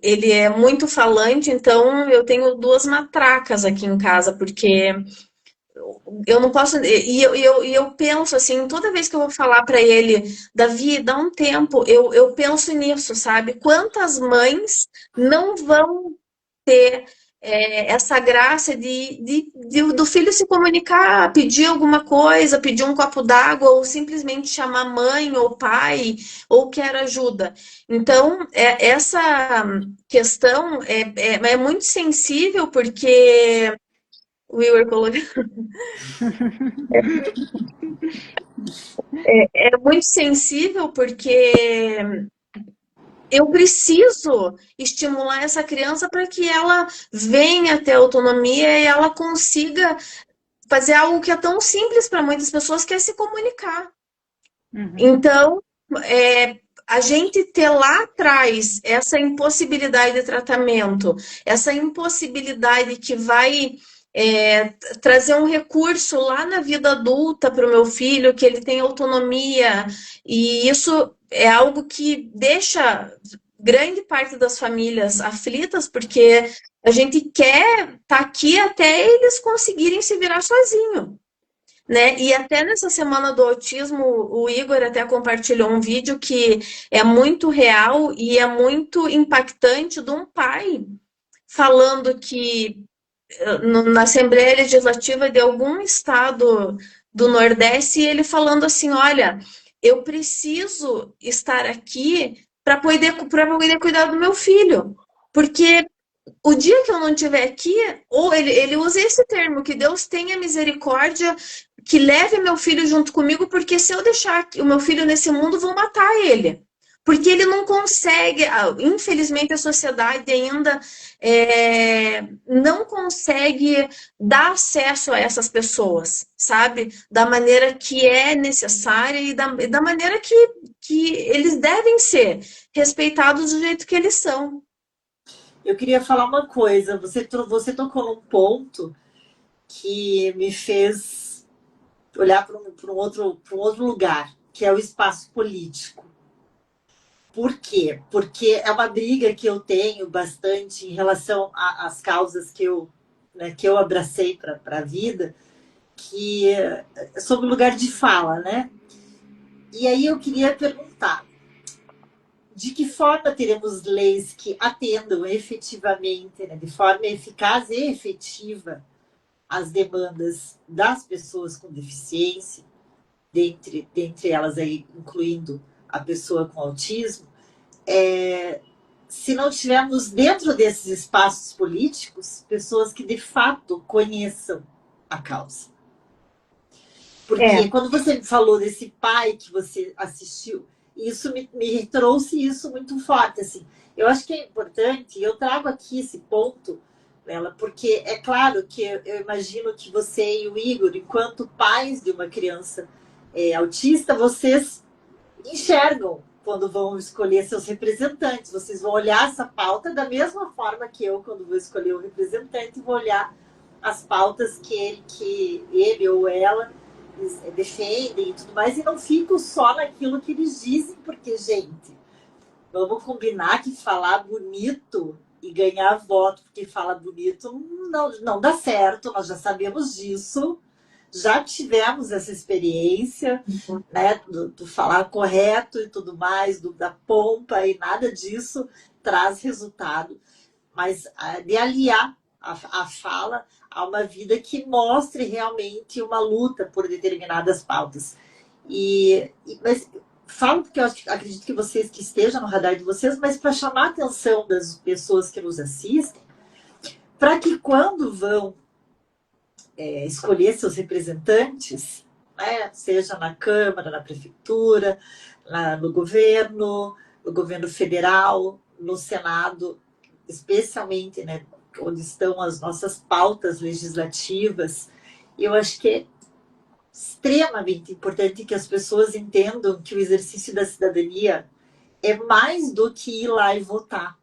ele é muito falante, então eu tenho duas matracas aqui em casa, porque eu não posso. E eu penso assim, toda vez que eu vou falar para ele, Davi, dá um tempo, eu penso nisso, sabe? Quantas mães não vão ter essa graça do filho se comunicar, pedir alguma coisa, pedir um copo d'água, ou simplesmente chamar mãe ou pai, ou quer ajuda. Então, essa questão é muito sensível, porque o Igor colocou. É muito sensível porque eu preciso estimular essa criança para que ela venha ter autonomia e ela consiga fazer algo que é tão simples para muitas pessoas, que é se comunicar. Uhum. Então, a gente ter lá atrás essa impossibilidade de tratamento, essa impossibilidade que vai trazer um recurso lá na vida adulta para o meu filho, que ele tem autonomia, e isso é algo que deixa grande parte das famílias aflitas, porque a gente quer estar aqui até eles conseguirem se virar sozinhos. Né? E até nessa semana do autismo, o Igor até compartilhou um vídeo que é muito real e é muito impactante, de um pai falando que na Assembleia Legislativa de algum estado do Nordeste, ele falando assim, olha, eu preciso estar aqui para poder cuidar do meu filho, porque o dia que eu não estiver aqui, ou ele usa esse termo, que Deus tenha misericórdia, que leve meu filho junto comigo, porque se eu deixar o meu filho nesse mundo, vão matar ele. Porque ele não consegue, infelizmente a sociedade ainda não consegue dar acesso a essas pessoas, sabe? Da maneira que é necessária e da maneira que eles devem ser respeitados do jeito que eles são. Eu queria falar uma coisa. Você tocou num ponto que me fez olhar para um outro lugar, que é o espaço político. Por quê? Porque é uma briga que eu tenho bastante em relação às causas que eu abracei para a vida, que é sobre o lugar de fala, né? E aí eu queria perguntar, de que forma teremos leis que atendam efetivamente, né, de forma eficaz e efetiva, as demandas das pessoas com deficiência, dentre elas aí, incluindo a pessoa com autismo, se não tivermos dentro desses espaços políticos pessoas que de fato conheçam a causa. Porque quando você falou desse pai que você assistiu, isso me trouxe isso muito forte. Assim. Eu acho que é importante, eu trago aqui esse ponto, Bela, porque é claro que eu imagino que você e o Igor, enquanto pais de uma criança autista, vocês enxergam quando vão escolher seus representantes. Vocês vão olhar essa pauta da mesma forma que eu, quando vou escolher o representante, vou olhar as pautas que ele ou ela defendem e tudo mais, e não fico só naquilo que eles dizem, porque, gente, vamos combinar que falar bonito e ganhar voto porque fala bonito não dá certo, nós já sabemos disso, já tivemos essa experiência, né, do falar correto e tudo mais, da pompa, e nada disso traz resultado, mas de aliar a fala a uma vida que mostre realmente uma luta por determinadas pautas. Mas falo porque eu acredito que vocês que estejam no radar de vocês, mas para chamar a atenção das pessoas que nos assistem, para que quando vão escolher seus representantes, né, seja na Câmara, na Prefeitura, no governo federal, no Senado, especialmente, né, onde estão as nossas pautas legislativas, eu acho que é extremamente importante que as pessoas entendam que o exercício da cidadania é mais do que ir lá e votar.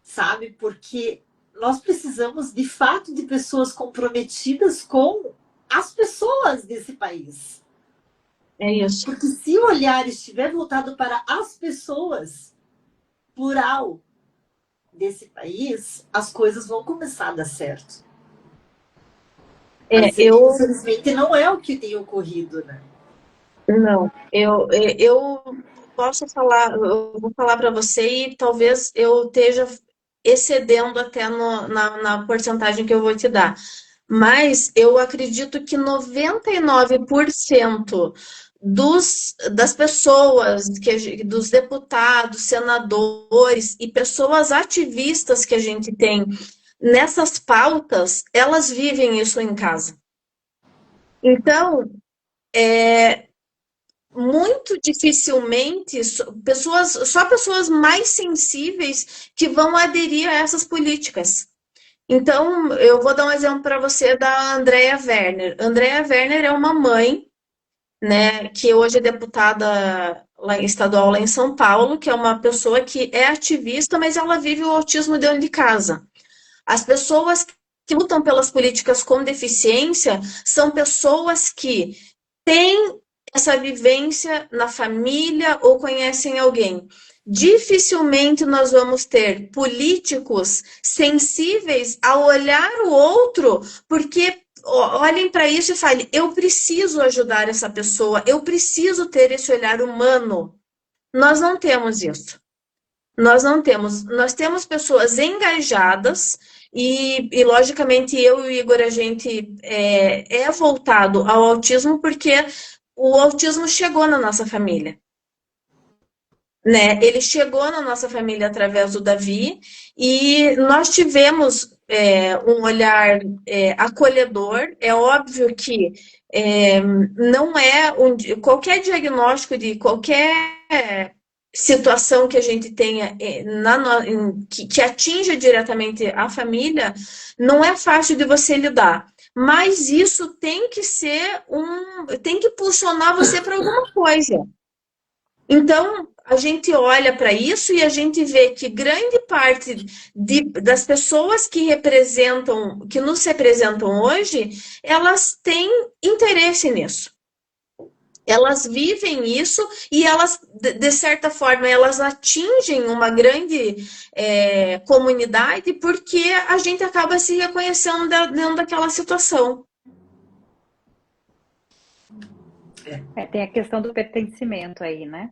Sabe? Porque nós precisamos, de fato, de pessoas comprometidas com as pessoas desse país. É isso. Porque se o olhar estiver voltado para as pessoas, plural, desse país, as coisas vão começar a dar certo. Mas, infelizmente, não é o que tem ocorrido, né? Não, eu posso falar, eu vou falar para você e talvez eu esteja excedendo até na porcentagem que eu vou te dar. Mas eu acredito que 99% das pessoas, dos deputados, senadores e pessoas ativistas que a gente tem nessas pautas, elas vivem isso em casa. Então, muito dificilmente só pessoas mais sensíveis que vão aderir a essas políticas. Então, eu vou dar um exemplo para você da Andrea Werner. Andrea Werner é uma mãe, né, que hoje é deputada estadual lá em São Paulo, que é uma pessoa que é ativista, mas ela vive o autismo dentro de casa. As pessoas que lutam pelas políticas com deficiência são pessoas que têm essa vivência na família ou conhecem alguém. Dificilmente nós vamos ter políticos sensíveis a olhar o outro, porque olhem para isso e falem: eu preciso ajudar essa pessoa, eu preciso ter esse olhar humano. Nós não temos isso. Nós não temos. Nós temos pessoas engajadas e logicamente, eu e o Igor, a gente é voltado ao autismo porque o autismo chegou na nossa família. Né? Ele chegou na nossa família através do Davi e nós tivemos um olhar acolhedor. É óbvio que não é qualquer diagnóstico de qualquer situação que a gente tenha que atinja diretamente a família, não é fácil de você lidar. Mas isso tem que ser tem que impulsionar você para alguma coisa. Então, a gente olha para isso e a gente vê que grande parte das pessoas que representam, que nos representam hoje, elas têm interesse nisso. Elas vivem isso e elas, de certa forma, elas atingem uma grande comunidade porque a gente acaba se reconhecendo dentro daquela situação. Tem a questão do pertencimento aí, né?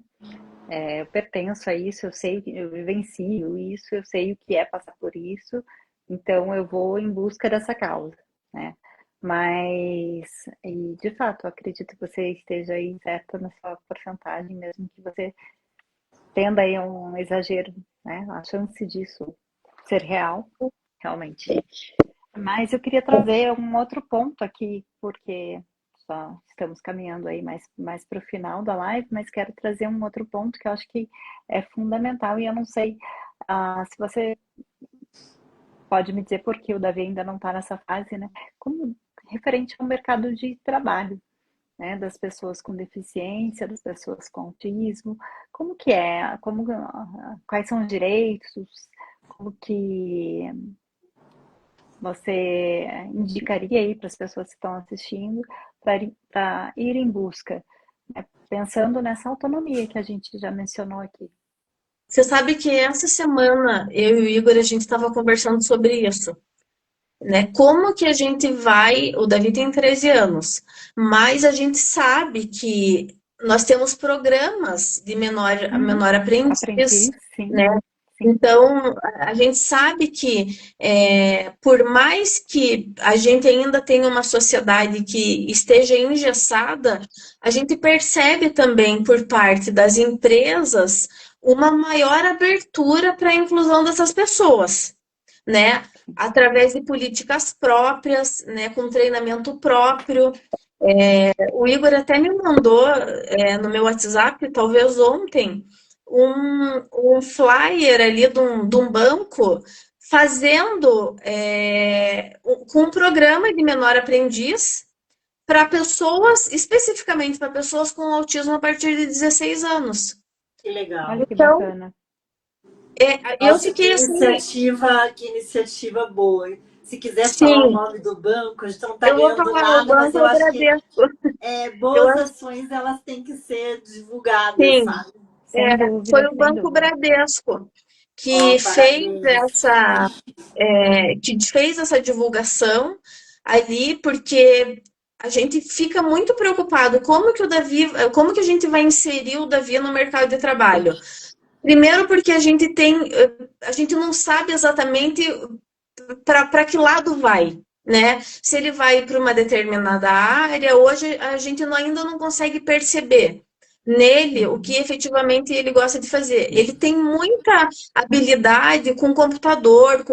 Eu pertenço a isso, eu sei, eu vivencio isso, eu sei o que é passar por isso, então eu vou em busca dessa causa, né? Mas, e de fato, eu acredito que você esteja aí certa na sua porcentagem, mesmo que você tenda aí a um exagero, né? A chance disso ser real, realmente. Mas eu queria trazer um outro ponto aqui, porque só estamos caminhando aí mais para o final da live, mas quero trazer um outro ponto que eu acho que é fundamental e eu não sei se você pode me dizer por que o Davi ainda não está nessa fase, né? Como referente ao mercado de trabalho, né? Das pessoas com deficiência, das pessoas com autismo, como que é? Quais são os direitos? Como que você indicaria aí para as pessoas que estão assistindo para ir em busca, né? Pensando nessa autonomia que a gente já mencionou aqui. Você sabe que essa semana eu e o Igor a gente estava conversando sobre isso, né? Como que a gente vai. O Davi tem 13 anos, mas a gente sabe que nós temos programas de menor aprendiz, Aprendiz, sim, né? sim. Então, a gente sabe que, por mais que a gente ainda tenha uma sociedade que esteja engessada, a gente percebe também por parte das empresas uma maior abertura para a inclusão dessas pessoas, né? Através de políticas próprias, né? Com treinamento próprio. O Igor até me mandou, no meu WhatsApp, talvez ontem, um flyer ali de um banco fazendo com um programa de menor aprendiz para pessoas, especificamente para pessoas com autismo a partir de 16 anos. Que legal. Olha que Então, bacana. eu Nossa, fiquei assim, que iniciativa boa. Se quiser falar o sim, nome do banco, a gente não está eu vou ganhando falar, o nada, mas banco eu eu acho que agradeço. Eu boas acho, ações elas têm que ser divulgadas, sim, sabe? Sem foi dúvida, o sem Banco dúvida. Bradesco Ó, que fez parabéns. essa divulgação ali, porque a gente fica muito preocupado como que a gente vai inserir o Davi no mercado de trabalho. Primeiro porque a gente não sabe exatamente para que lado vai, né? Se ele vai para uma determinada área, hoje a gente ainda não consegue perceber nele o que efetivamente ele gosta de fazer. Ele tem muita habilidade com computador,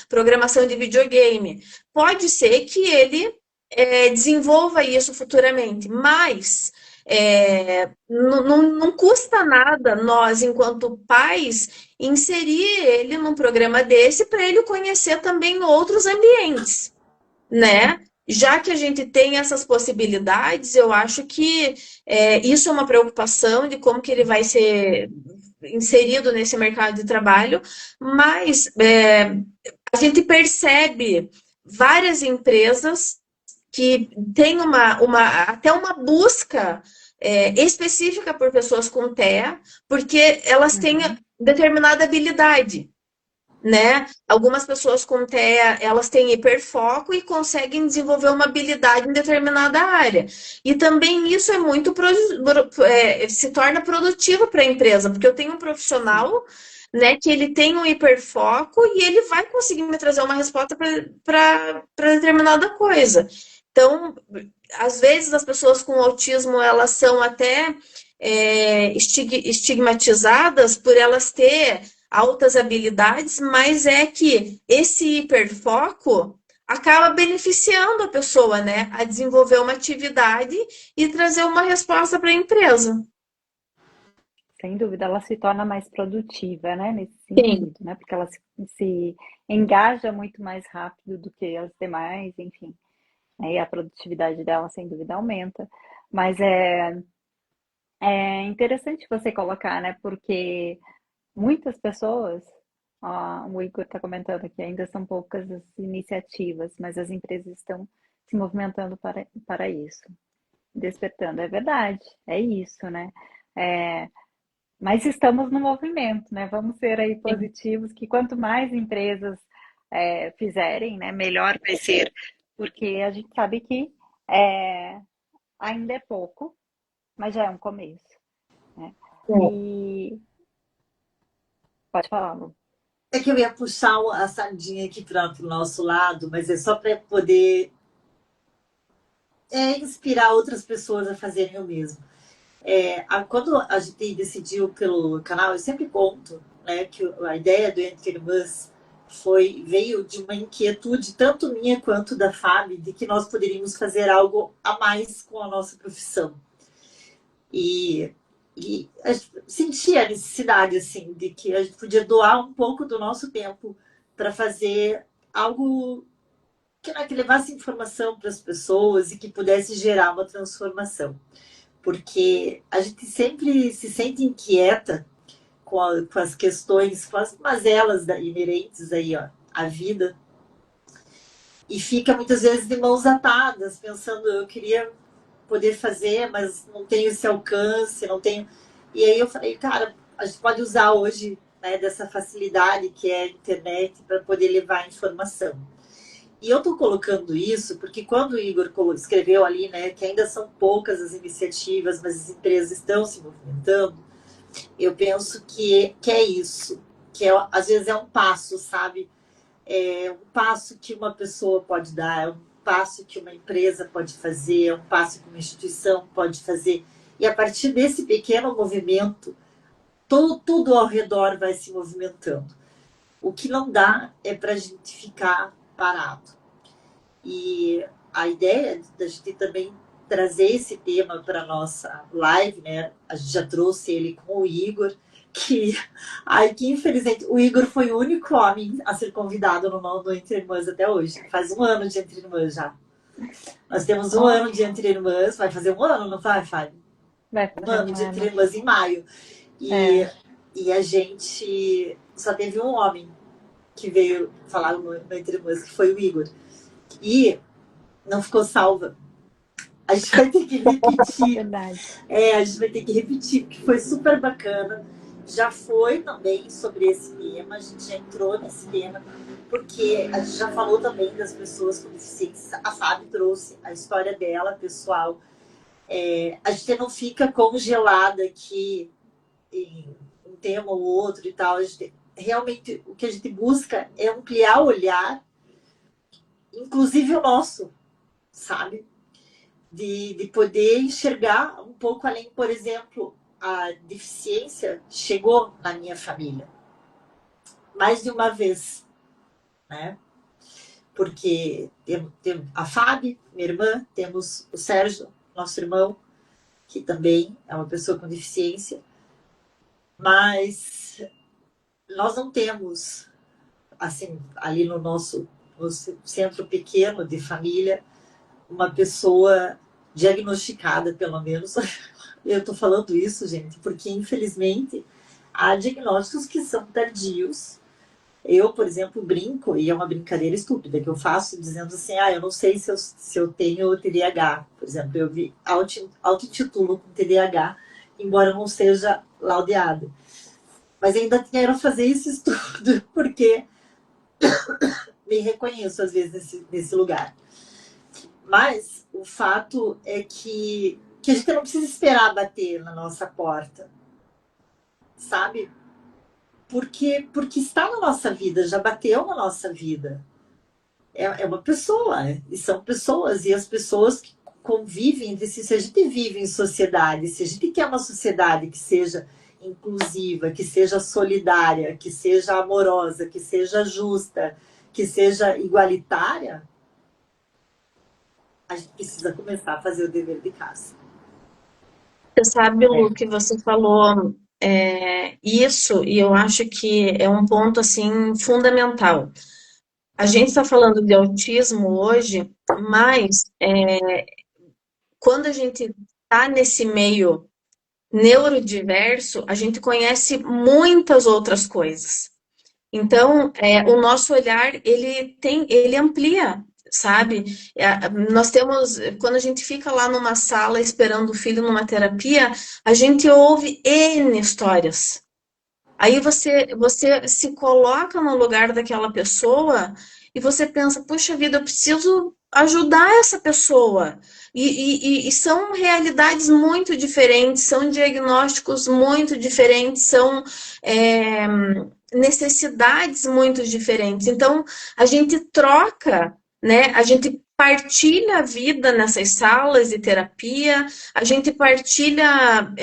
programação de videogame. Pode ser que ele desenvolva isso futuramente, mas não custa nada nós, enquanto pais, inserir ele num programa desse para ele conhecer também outros ambientes, né? Já que a gente tem essas possibilidades, eu acho que isso é uma preocupação de como que ele vai ser inserido nesse mercado de trabalho, mas a gente percebe várias empresas que têm até uma busca específica por pessoas com TEA, porque elas têm determinada habilidade, né? Algumas pessoas com TEA, elas têm hiperfoco e conseguem desenvolver uma habilidade em determinada área. E também isso é muito se torna produtivo para a empresa, porque eu tenho um profissional, né, que ele tem um hiperfoco e ele vai conseguir me trazer uma resposta para determinada coisa. Então, às vezes as pessoas com autismo, elas são até estigmatizadas por elas ter altas habilidades, mas é que esse hiperfoco acaba beneficiando a pessoa, né, a desenvolver uma atividade e trazer uma resposta para a empresa. Sem dúvida, ela se torna mais produtiva, né? Nesse Sim, sentido, né? Porque ela se engaja muito mais rápido do que as demais, enfim. Né? E a produtividade dela, sem dúvida, aumenta. Mas É interessante você colocar, né? Porque muitas pessoas, ó, o Igor está comentando aqui, ainda são poucas as iniciativas, mas as empresas estão se movimentando para isso, despertando. É verdade, é isso, né? É, mas estamos no movimento, né? Vamos ser aí Sim. positivos, que quanto mais empresas fizerem, né, melhor vai ser, porque a gente sabe que é, ainda é pouco, mas já é um começo, né? E pode falar, Lu. É que eu ia puxar a sardinha aqui para o nosso lado, mas é só para poder inspirar outras pessoas a fazerem o mesmo. Quando a gente decidiu pelo canal, eu sempre conto, né, que a ideia do Entre Irmãs veio de uma inquietude tanto minha quanto da Fábio de que nós poderíamos fazer algo a mais com a nossa profissão. E, e a gente sentia a necessidade assim de que a gente podia doar um pouco do nosso tempo para fazer algo que levasse informação para as pessoas e que pudesse gerar uma transformação, porque a gente sempre se sente inquieta com as questões, com as mazelas inerentes aí, ó, à vida, e fica muitas vezes de mãos atadas, pensando, eu queria poder fazer, mas não tenho esse alcance, não tenho. E aí eu falei, cara, a gente pode usar hoje, né, dessa facilidade que é a internet para poder levar informação. E eu estou colocando isso porque quando o Igor escreveu ali, né, que ainda são poucas as iniciativas, mas as empresas estão se movimentando, eu penso que é isso, às vezes é um passo, sabe? É um passo que uma pessoa pode dar, é um passo que uma empresa pode fazer, é um passo que uma instituição pode fazer. E a partir desse pequeno movimento, tudo ao redor vai se movimentando. O que não dá é para a gente ficar parado. E a ideia da gente também trazer esse tema para nossa live, né? A gente já trouxe ele com o Igor, que infelizmente o Igor foi o único homem a ser convidado no Entre Irmãs até hoje. Faz um ano de Entre Irmãs já. Nós temos um Olha, ano de Entre Irmãs, vai fazer um ano, não vai, Fábio? vai Um fazer ano um de Entre ano. Irmãs em maio. E, É, e a gente só teve um homem que veio falar no Entre Irmãs, que foi o Igor. E não ficou salva. A gente vai ter que repetir. verdade. A gente vai ter que repetir, porque foi super bacana. Já foi também sobre esse tema, a gente já entrou nesse tema, porque a gente já falou também das pessoas com deficiência. A Fábio trouxe a história dela, pessoal. A gente não fica congelada aqui em um tema ou outro e tal. Realmente, o que a gente busca é ampliar o olhar, inclusive o nosso, sabe? De poder enxergar um pouco além, por exemplo, a deficiência chegou na minha família mais de uma vez, né? Porque temos a Fábio, minha irmã, temos o Sérgio, nosso irmão, que também é uma pessoa com deficiência, mas nós não temos, assim, ali no centro pequeno de família, uma pessoa diagnosticada, pelo menos. Eu estou falando isso, gente, porque infelizmente há diagnósticos que são tardios. Eu, por exemplo, brinco, e é uma brincadeira estúpida que eu faço, dizendo assim, eu não sei se eu tenho TDAH. Por exemplo, eu me auto-intitulo com TDAH, embora eu não seja laudeada. Mas ainda quero fazer esse estudo, porque me reconheço, às vezes, nesse lugar. Mas o fato é que a gente não precisa esperar bater na nossa porta, sabe? Porque está na nossa vida, já bateu na nossa vida. É uma pessoa, e são pessoas, e as pessoas que convivem entre si. Se a gente vive em sociedade, se a gente quer uma sociedade que seja inclusiva, que seja solidária, que seja amorosa, que seja justa, que seja igualitária, a gente precisa começar a fazer o dever de casa. Você sabe, Lu, É. que você falou isso, e eu acho que é um ponto assim fundamental. A gente está falando de autismo hoje, mas quando a gente está nesse meio neurodiverso, a gente conhece muitas outras coisas. Então, o nosso olhar, ele amplia, sabe? Nós temos, quando a gente fica lá numa sala esperando o filho numa terapia, a gente ouve N histórias. Aí você se coloca no lugar daquela pessoa e você pensa, puxa vida, eu preciso ajudar essa pessoa. E são realidades muito diferentes, são diagnósticos muito diferentes, são é, necessidades muito diferentes. Então, a gente troca, né? A gente partilha a vida nessas salas de terapia, a gente partilha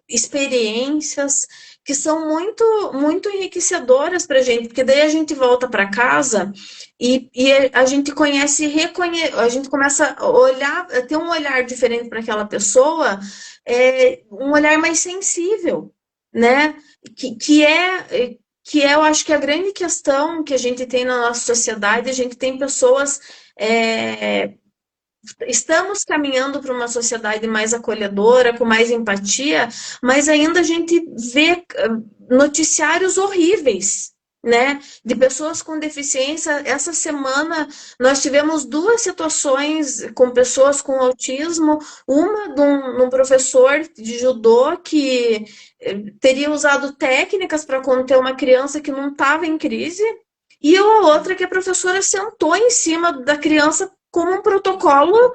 experiências que são muito enriquecedoras para a gente, porque daí a gente volta para casa e a gente a gente começa a olhar, a ter um olhar diferente para aquela pessoa, um olhar mais sensível, né? Que é, eu acho que a grande questão que a gente tem na nossa sociedade, a gente tem pessoas estamos caminhando para uma sociedade mais acolhedora, com mais empatia, mas ainda a gente vê noticiários horríveis, né? De pessoas com deficiência. Essa semana nós tivemos duas situações com pessoas com autismo, uma de um professor de judô que teria usado técnicas para conter uma criança que não estava em crise, e a outra que a professora sentou em cima da criança como um protocolo,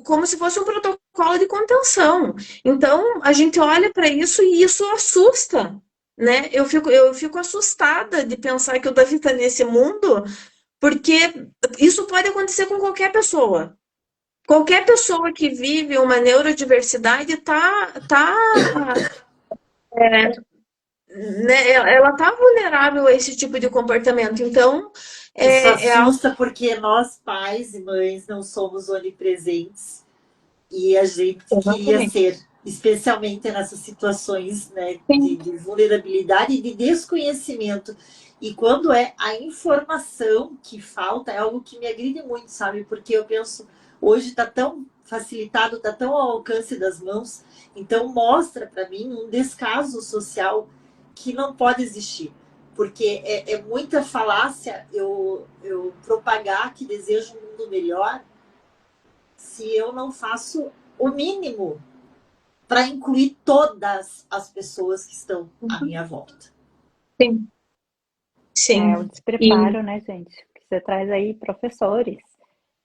como se fosse um protocolo de contenção. Então, a gente olha para isso e isso assusta, né? Eu fico assustada de pensar que o Davi está nesse mundo, porque isso pode acontecer com qualquer pessoa. Qualquer pessoa que vive uma neurodiversidade né, ela está vulnerável a esse tipo de comportamento. Então, Isso algo. assusta porque nós, pais e mães, não somos onipresentes e a gente queria Exatamente. ser, especialmente nessas situações, né, Sim, de vulnerabilidade e de desconhecimento. E quando é a informação que falta, é algo que me agride muito, sabe? Porque eu penso, hoje está tão facilitado, está tão ao alcance das mãos, então mostra para mim um descaso social que não pode existir. Porque é muita falácia eu propagar que desejo um mundo melhor se eu não faço o mínimo para incluir todas as pessoas que estão à minha volta. sim, sim. O E despreparo, né, gente? Que você traz aí professores,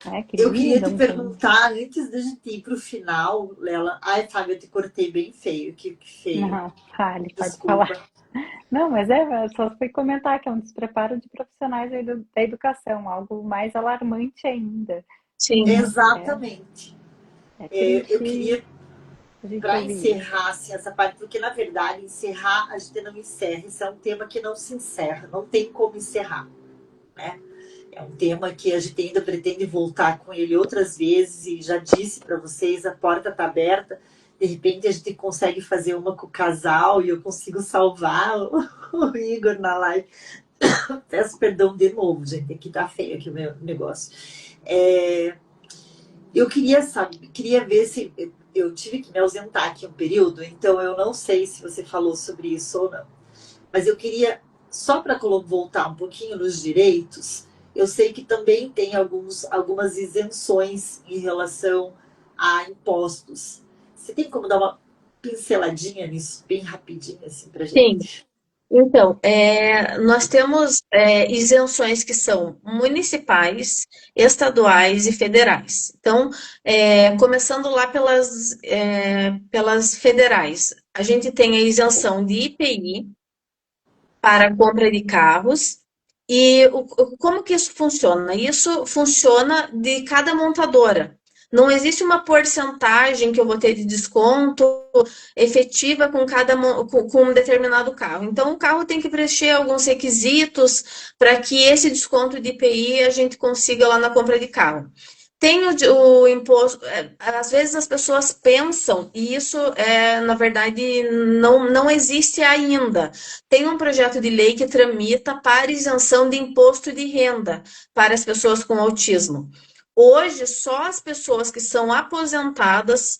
né, que Eu queria te lidam com. perguntar, antes da gente ir para o final, Lela. Ai, Fábio, eu te cortei bem feio. Que feio. Não, fale, pode falar. Desculpa. Não, mas eu só fui comentar que é um despreparo de profissionais aí da educação, algo mais alarmante ainda, sim, né? Exatamente. É Eu triste queria, a gente para ouvir isso. encerrar assim, essa parte, porque na verdade, encerrar, a gente não encerra. Isso é um tema que não se encerra, não tem como encerrar, né? É um tema que a gente ainda pretende voltar com ele outras vezes e já disse para vocês, a porta está aberta. De repente a gente consegue fazer uma com o casal e eu consigo salvar o Igor na live. Peço perdão de novo, gente, aqui tá feio aqui o meu negócio. Eu queria ver se eu tive que me ausentar aqui um período, então eu não sei se você falou sobre isso ou não. Mas eu queria, só para voltar um pouquinho nos direitos, eu sei que também tem algumas isenções em relação a impostos. Você tem como dar uma pinceladinha nisso, bem rapidinho, assim, para sim. gente? Então, nós temos isenções que são municipais, estaduais e federais. Então, começando lá pelas federais, a gente tem a isenção de IPI para a compra de carros. E como que isso funciona? Isso funciona de cada montadora. Não existe uma porcentagem que eu vou ter de desconto efetiva com um determinado carro. Então, o carro tem que preencher alguns requisitos para que esse desconto de IPI a gente consiga lá na compra de carro. Tem o imposto, às vezes as pessoas pensam, e isso, na verdade, não existe ainda. Tem um projeto de lei que tramita para isenção de imposto de renda para as pessoas com autismo. Hoje, só as pessoas que são aposentadas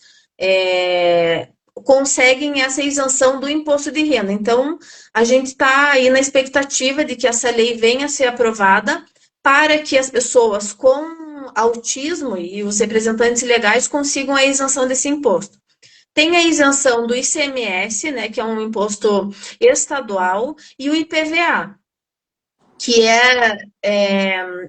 conseguem essa isenção do imposto de renda. Então, a gente está aí na expectativa de que essa lei venha a ser aprovada para que as pessoas com autismo e os representantes legais consigam a isenção desse imposto. Tem a isenção do ICMS, né, que é um imposto estadual, e o IPVA, que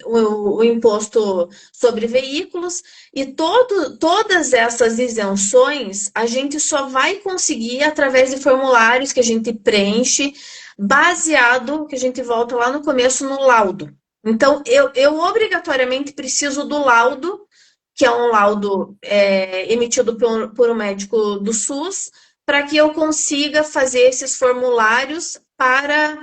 o imposto sobre veículos, e todas essas isenções a gente só vai conseguir através de formulários que a gente preenche, baseado, que a gente volta lá no começo, no laudo. Então, eu obrigatoriamente preciso do laudo, que é um laudo emitido por um médico do SUS, para que eu consiga fazer esses formulários para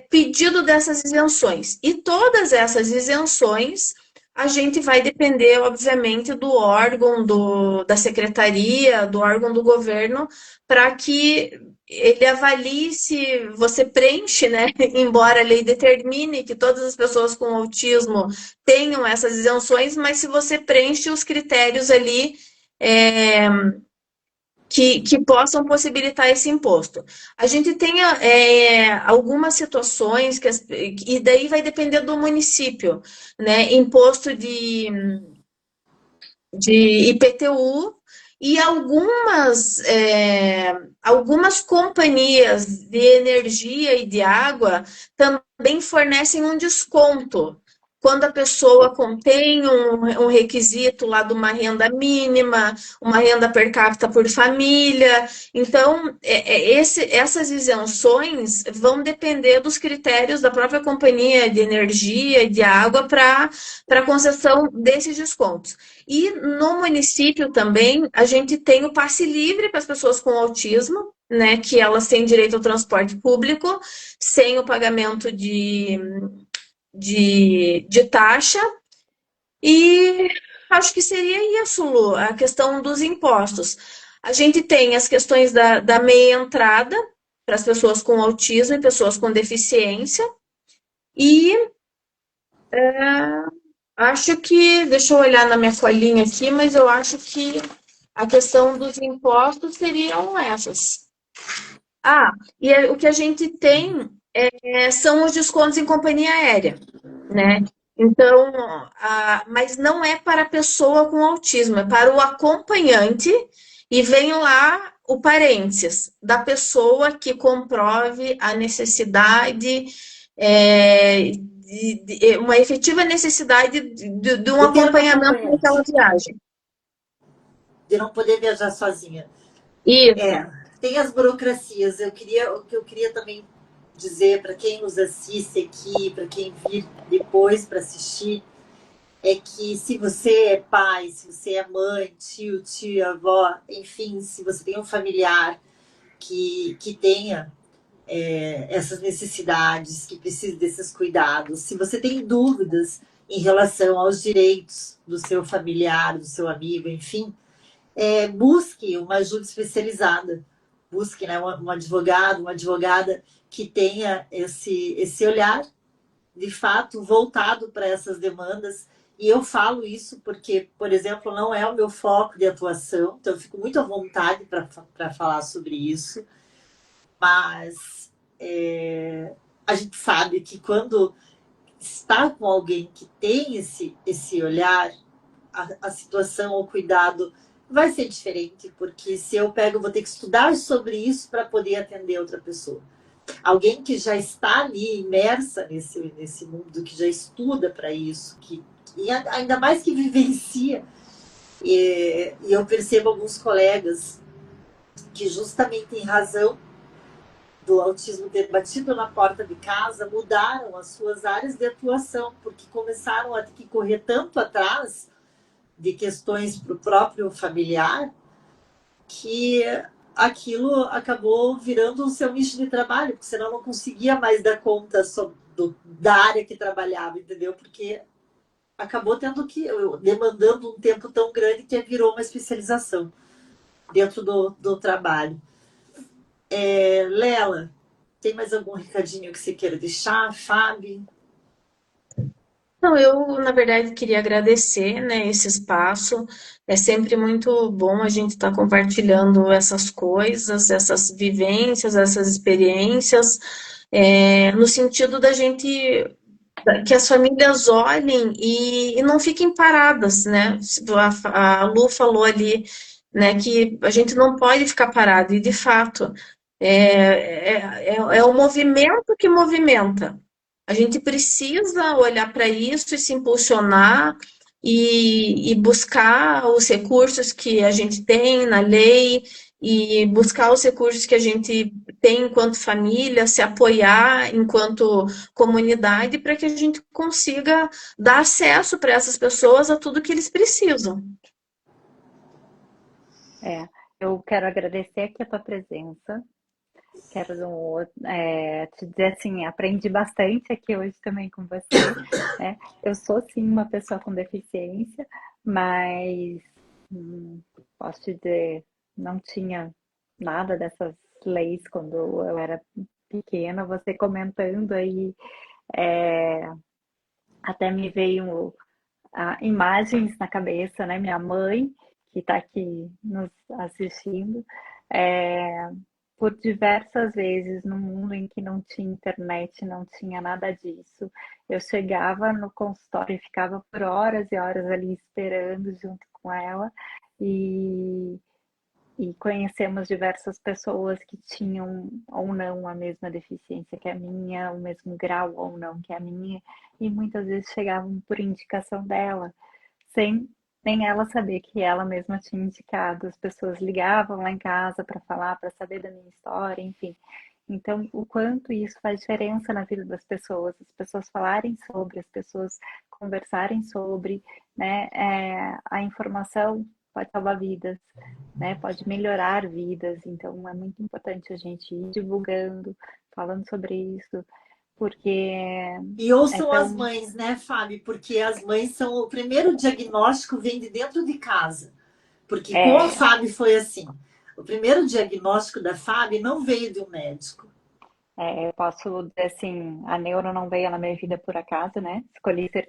pedido dessas isenções. E todas essas isenções, a gente vai depender, obviamente, do órgão, da secretaria, do órgão do governo, para que ele avalie se você preenche, né? Embora a lei determine que todas as pessoas com autismo tenham essas isenções, mas se você preenche os critérios ali que possam possibilitar esse imposto. A gente tem algumas situações e daí vai depender do município, né? Imposto de IPTU e algumas companhias de energia e de água também fornecem um desconto quando a pessoa contém um requisito lá de uma renda mínima, uma renda per capita por família. Então, essas isenções vão depender dos critérios da própria companhia de energia e de água para a concessão desses descontos. E no município também, a gente tem o passe livre para as pessoas com autismo, né, que elas têm direito ao transporte público, sem o pagamento de taxa. E acho que seria isso, Lu, a questão dos impostos. A gente tem as questões da meia entrada para as pessoas com autismo e pessoas com deficiência. E acho que, deixa eu olhar na minha folhinha aqui, mas eu acho que a questão dos impostos seriam essas. O que a gente tem são os descontos em companhia aérea, né? Então, mas não é para a pessoa com autismo, é para o acompanhante, e vem lá o parênteses, da pessoa que comprove a necessidade, uma efetiva necessidade de um De ter um acompanhamento naquela acompanhante, viagem. de não poder viajar sozinha. Isso. Tem as burocracias. O que eu queria também dizer para quem nos assiste aqui, para quem vir depois para assistir, é que se você é pai, se você é mãe, tio, tia, avó, enfim, se você tem um familiar que tenha essas necessidades, que precise desses cuidados, se você tem dúvidas em relação aos direitos do seu familiar, do seu amigo, enfim, busque uma ajuda especializada. Busque, né, um advogado, uma advogada que tenha esse olhar, de fato, voltado para essas demandas. E eu falo isso porque, por exemplo, não é o meu foco de atuação, então eu fico muito à vontade para falar sobre isso, mas a gente sabe que quando está com alguém que tem esse olhar, a situação, o cuidado vai ser diferente, porque se eu vou ter que estudar sobre isso para poder atender outra pessoa. Alguém que já está ali imersa nesse mundo, que já estuda para isso, e ainda mais que vivencia. E eu percebo alguns colegas que, justamente em razão do autismo ter batido na porta de casa, mudaram as suas áreas de atuação, porque começaram a ter que correr tanto atrás de questões para o próprio familiar, que aquilo acabou virando o seu nicho de trabalho, porque senão não conseguia mais dar conta da área que trabalhava, entendeu? Porque acabou demandando um tempo tão grande que virou uma especialização dentro do trabalho. Lela, tem mais algum recadinho que você queira deixar, Fábio? Então, eu, na verdade, queria agradecer, né, esse espaço. É sempre muito bom a gente estar compartilhando essas coisas, essas vivências, essas experiências, no sentido da gente que as famílias olhem e não fiquem paradas, né? A Lu falou ali, né, que a gente não pode ficar parado, e de fato é o movimento que movimenta. A gente precisa olhar para isso e se impulsionar e buscar os recursos que a gente tem na lei e buscar os recursos que a gente tem enquanto família, se apoiar enquanto comunidade para que a gente consiga dar acesso para essas pessoas a tudo que eles precisam. Eu quero agradecer aqui a tua presença. Quero te dizer assim, aprendi bastante aqui hoje também com você, né? Eu sou sim uma pessoa com deficiência, mas posso te dizer, não tinha nada dessas leis quando eu era pequena. Você comentando aí, é, até me veio imagens na cabeça, né? Minha mãe, que está aqui nos assistindo, é, por diversas vezes no mundo em que não tinha internet, não tinha nada disso. Eu chegava no consultório e ficava por horas e horas ali esperando junto com ela e, e conhecemos diversas pessoas que tinham ou não a mesma deficiência que a minha, o mesmo grau ou não que a minha, e muitas vezes chegavam por indicação dela, sem nem ela saber que ela mesma tinha indicado. As pessoas ligavam lá em casa para falar, para saber da minha história, enfim. Então, o quanto isso faz diferença na vida das pessoas, as pessoas falarem sobre, as pessoas conversarem sobre, né? A informação pode salvar vidas, né? Pode melhorar vidas. Então, é muito importante a gente ir divulgando, falando sobre isso, porque E é ouçam as tão. mães, né, Fábio? Porque as mães são o primeiro diagnóstico vem de dentro de casa. Porque com a É, Fábio foi assim. O primeiro diagnóstico da Fábio não veio de um médico. eu posso dizer assim, a neuro não veio na minha vida por acaso, né? Escolhi ser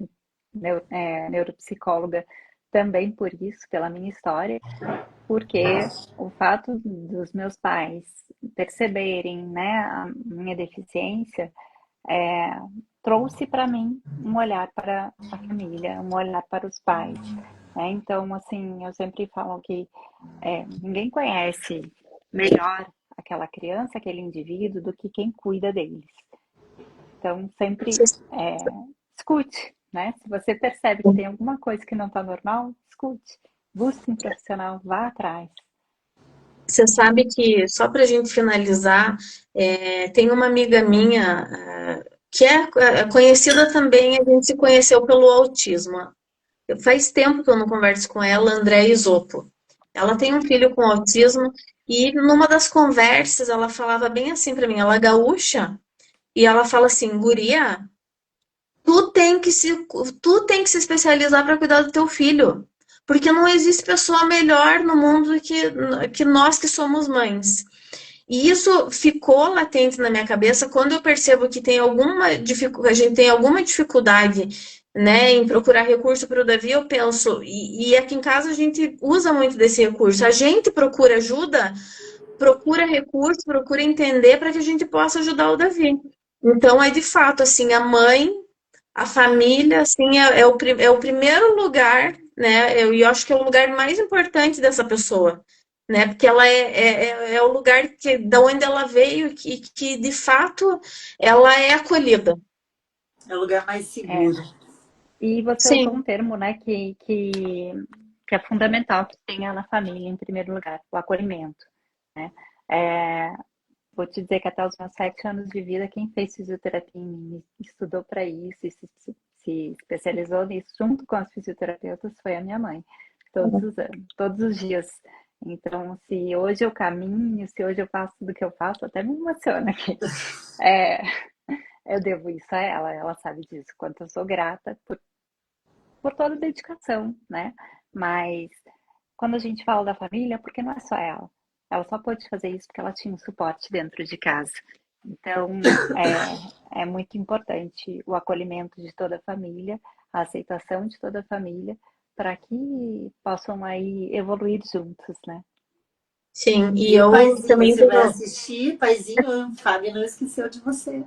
neuropsicóloga também por isso, pela minha história, porque o fato dos meus pais perceberem, né, a minha deficiência, é, trouxe para mim um olhar para a família, um olhar para os pais, né? Então, assim, eu sempre falo que ninguém conhece melhor aquela criança, aquele indivíduo, do que quem cuida deles. Então, sempre escute, né? Se você percebe que tem alguma coisa que não está normal, escute. Busque um profissional, vá atrás. Você sabe que, só para a gente finalizar, tem uma amiga minha que é conhecida também, a gente se conheceu pelo autismo. Faz tempo que eu não converso com ela, Andréa Isopo. Ela tem um filho com autismo e numa das conversas ela falava bem assim para mim, ela é gaúcha, e ela fala assim, guria, tu tem que se especializar para cuidar do teu filho, porque não existe pessoa melhor no mundo que nós que somos mães. E isso ficou latente na minha cabeça quando eu percebo que a gente tem alguma dificuldade, né, em procurar recurso para o Davi, eu penso, e aqui em casa a gente usa muito desse recurso, a gente procura ajuda, procura recurso, procura entender para que a gente possa ajudar o Davi. Então, é de fato, assim, a mãe, a família, assim, é o primeiro lugar, né? Eu acho que é o lugar mais importante dessa pessoa, né? Porque ela é o lugar da onde ela veio e que, de fato, ela é acolhida. É o lugar mais É. seguro. E você usou um Sim, termo, né, que é fundamental que tenha na família, em primeiro lugar, o acolhimento, né? É, vou te dizer que até os meus 7 anos de vida, quem fez fisioterapia em mim, estudou para isso e se especializou nisso junto com as fisioterapeutas foi a minha mãe, todos os anos, todos os dias. Então, se hoje eu caminho, se hoje eu faço tudo que eu faço, até me emociona aqui. É, eu devo isso a ela, ela sabe disso, quanto eu sou grata por toda a dedicação, né? Mas quando a gente fala da família, porque não é só ela. Ela só pôde fazer isso porque ela tinha um suporte dentro de casa. Então, é muito importante o acolhimento de toda a família, a aceitação de toda a família, para que possam aí evoluir juntos, né? Sim, e Viu, eu paizinho? também Você vai tenho. assistir? Paizinho, Fábio não esqueceu de você.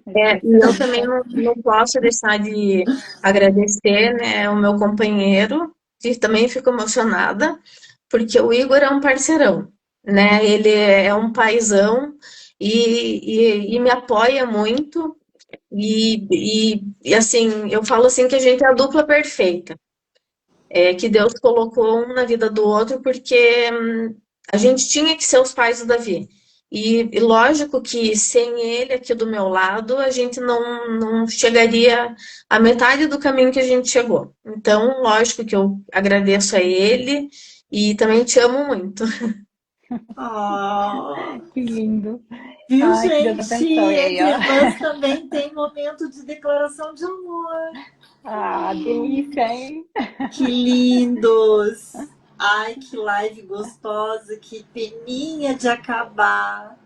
Não E eu esqueceu. também não posso deixar de agradecer, né, o meu companheiro, que também fico emocionada, porque o Igor é um parceirão, né? Ele é um paizão e me apoia muito. E assim, eu falo assim que a gente é a dupla perfeita. Que Deus colocou um na vida do outro, porque a gente tinha que ser os pais do Davi. E lógico que sem ele aqui do meu lado, a gente não chegaria à metade do caminho que a gente chegou. Então, lógico que eu agradeço a ele e também te amo muito. Oh, Que lindo. viu, Ai, que Deus gente? abençoe aí, Entre ó. irmãs também tem momento de declaração de amor. Ah, delícia, hein? Que lindos! Ai, que live gostosa, que peninha de acabar.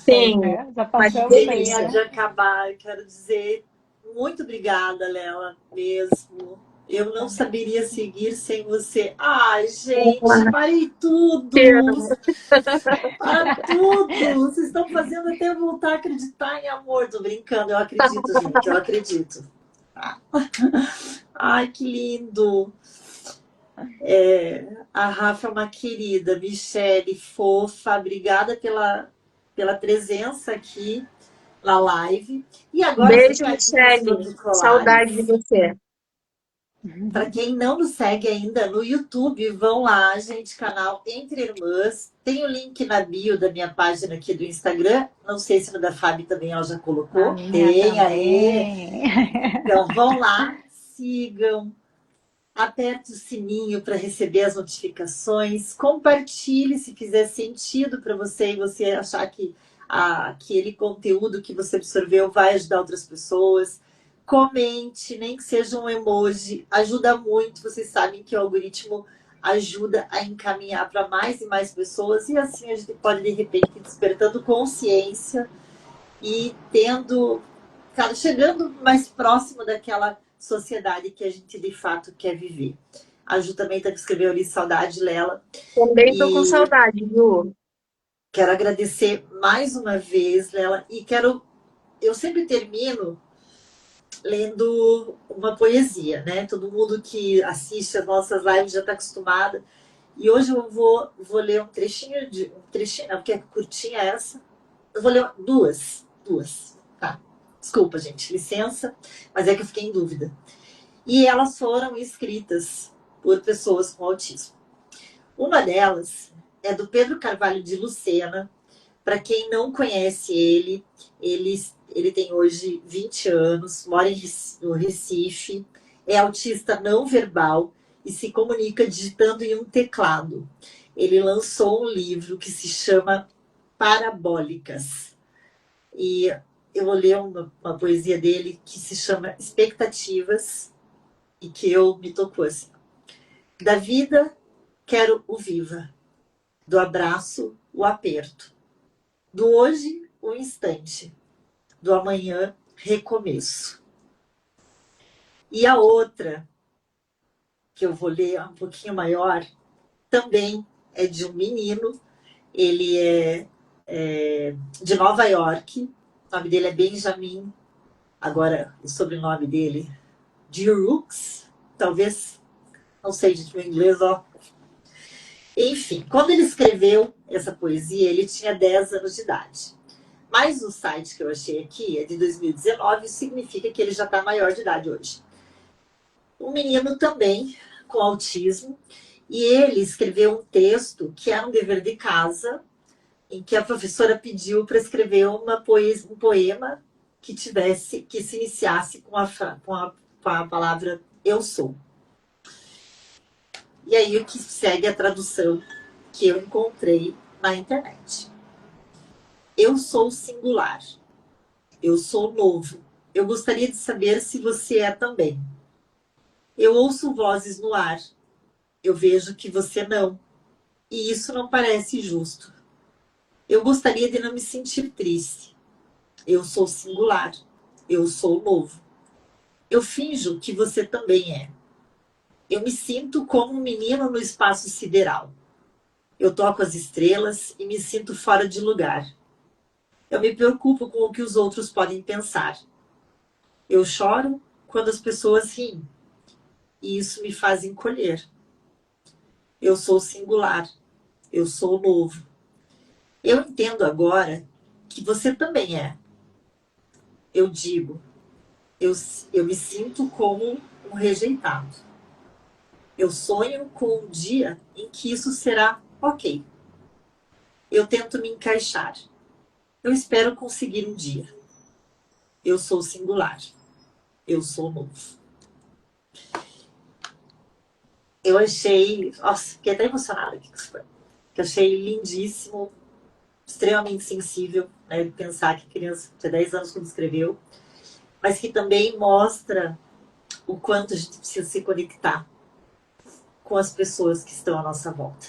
Pois Sim, é, já uma Que passamos aí, peninha de delícia. né? acabar. Eu quero dizer muito obrigada, Lela, mesmo. Eu não saberia seguir sem você. Ai, gente, parei Te tudo. amo. Para tudo. Vocês estão fazendo até eu voltar a acreditar em amor. Tô brincando, eu acredito, gente. Eu acredito. Ai, que lindo. A Rafa é uma querida, Michele, fofa, obrigada pela presença aqui na live. E agora, Beijo, recadinhos Michele. Saudade de protocolares. você. Para quem não nos segue ainda no YouTube, vão lá, gente, canal Entre Irmãs. Tem o link na bio da minha página aqui do Instagram. Não sei se no da Fábio também ela já A colocou. minha Tem aí. também. Então vão lá, sigam, aperte o sininho para receber as notificações, compartilhe se fizer sentido para você e você achar que aquele conteúdo que você absorveu vai ajudar outras pessoas. Comente, nem que seja um emoji, ajuda muito. Vocês sabem que o algoritmo ajuda a encaminhar para mais e mais pessoas e assim a gente pode de repente ir despertando consciência e tendo, cara, chegando mais próximo daquela sociedade que a gente de fato quer viver. A Ju também tá escreveu ali saudade, Lela. Também tô com E saudade, Ju. quero agradecer mais uma vez, Lela. E quero. Eu sempre termino lendo uma poesia, né? Todo mundo que assiste as nossas lives já está acostumado. E hoje eu vou ler um trechinho de. Um trechinho, não, porque é curtinha essa. Eu vou ler duas. Duas. Tá. Desculpa, gente, licença, mas é que eu fiquei em dúvida. E elas foram escritas por pessoas com autismo. Uma delas é do Pedro Carvalho de Lucena. Para quem não conhece ele tem hoje 20 anos, mora no Recife, é autista não verbal e se comunica digitando em um teclado. Ele lançou um livro que se chama Parabólicas. E eu vou ler uma poesia dele que se chama Expectativas e que eu me tocou assim. Da vida, quero o viva. Do abraço, o aperto. Do hoje, o instante. Do amanhã, recomeço. E a outra, que eu vou ler um pouquinho maior, também é de um menino. Ele é de Nova York. O nome dele é Benjamin. Agora, o sobrenome dele, Dirux. Talvez, não sei, gente, meu inglês, ó. Enfim, quando ele escreveu essa poesia, ele tinha 10 anos de idade. Mas o site que eu achei aqui é de 2019, significa que ele já está maior de idade hoje. Um menino também com autismo, e ele escreveu um texto que era um dever de casa, em que a professora pediu para escrever um poema que se iniciasse com a palavra eu sou. E aí o que segue a tradução que eu encontrei na internet. Eu sou singular. Eu sou novo. Eu gostaria de saber se você é também. Eu ouço vozes no ar. Eu vejo que você não. E isso não parece justo. Eu gostaria de não me sentir triste. Eu sou singular. Eu sou novo. Eu finjo que você também é. Eu me sinto como um menino no espaço sideral. Eu toco as estrelas e me sinto fora de lugar. Eu me preocupo com o que os outros podem pensar. Eu choro quando as pessoas riem. E isso me faz encolher. Eu sou singular. Eu sou novo. Eu entendo agora que você também é. Eu digo, eu, eu me sinto como um rejeitado. Eu sonho com um dia em que isso será ok. Eu tento me encaixar. Eu espero conseguir um dia. Eu sou singular. Eu sou novo. Eu achei. Nossa, fiquei até emocionada aqui com isso. Que eu achei lindíssimo, extremamente sensível, né? Pensar que a criança tinha 10 anos quando escreveu, mas que também mostra o quanto a gente precisa se conectar com as pessoas que estão à nossa volta,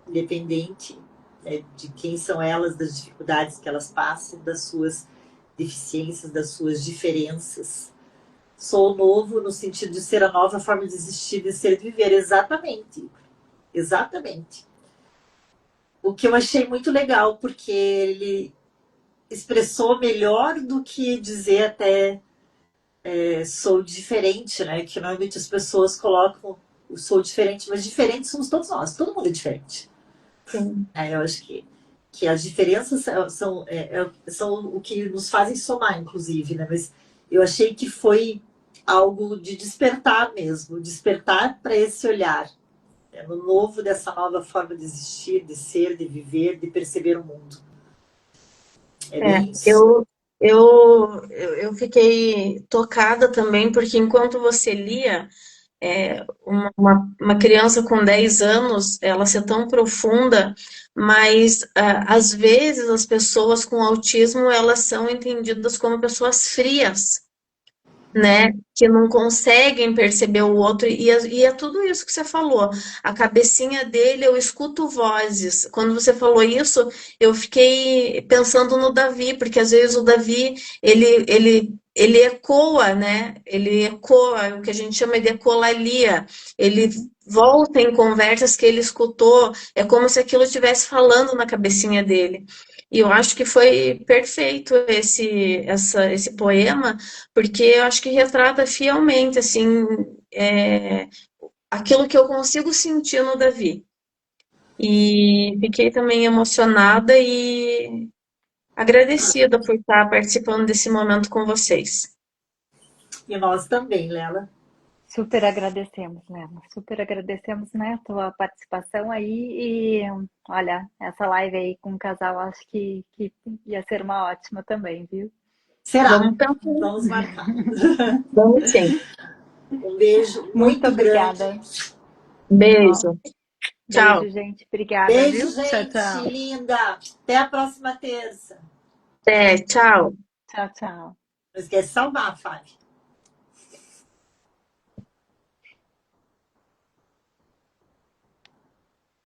independente, né, de quem são elas, das dificuldades que elas passam, das suas deficiências, das suas diferenças. Sou novo no sentido de ser a nova forma de existir, de ser, de viver. Exatamente. Exatamente. O que eu achei muito legal, porque ele expressou melhor do que dizer até sou diferente, né? Que normalmente as pessoas colocam o sou diferente, mas diferentes somos todos nós, todo mundo é diferente. Sim. Eu acho que as diferenças são o que nos fazem somar, inclusive, né? Mas eu achei que foi algo de despertar mesmo, despertar para esse olhar, né? No novo dessa nova forma de existir, de ser, de viver, de perceber o mundo. É É, bem isso. eu fiquei tocada também, porque enquanto você lia, uma criança com 10 anos, ela ser tão profunda, mas às vezes as pessoas com autismo, elas são entendidas como pessoas frias, né? Que não conseguem perceber o outro, e é tudo isso que você falou. A cabecinha dele, eu escuto vozes. Quando você falou isso, eu fiquei pensando no Davi, porque às vezes o Davi, ele ecoa, né? Ele ecoa, o que a gente chama de ecolalia. Ele volta em conversas que ele escutou, é como se aquilo estivesse falando na cabecinha dele. E eu acho que foi perfeito esse poema, porque eu acho que retrata fielmente, assim, é, aquilo que eu consigo sentir no Davi. E fiquei também emocionada e agradecida por estar participando desse momento com vocês. E nós também, Lela. Super agradecemos, Lena. Super agradecemos, né, a tua participação aí. E olha, essa live aí com o casal, acho que ia ser uma ótima também, viu? Será? Vamos pensar, Vamos marcar. vamos sim. Um beijo Muito muito grande. obrigada. Ó, Beijo. Tchau. beijo, gente. Obrigada, Beijo, viu? Tchau, gente. tchau. Linda. Até a próxima terça. Tchau. Tchau, tchau. Não esquece de salvar, Fábio.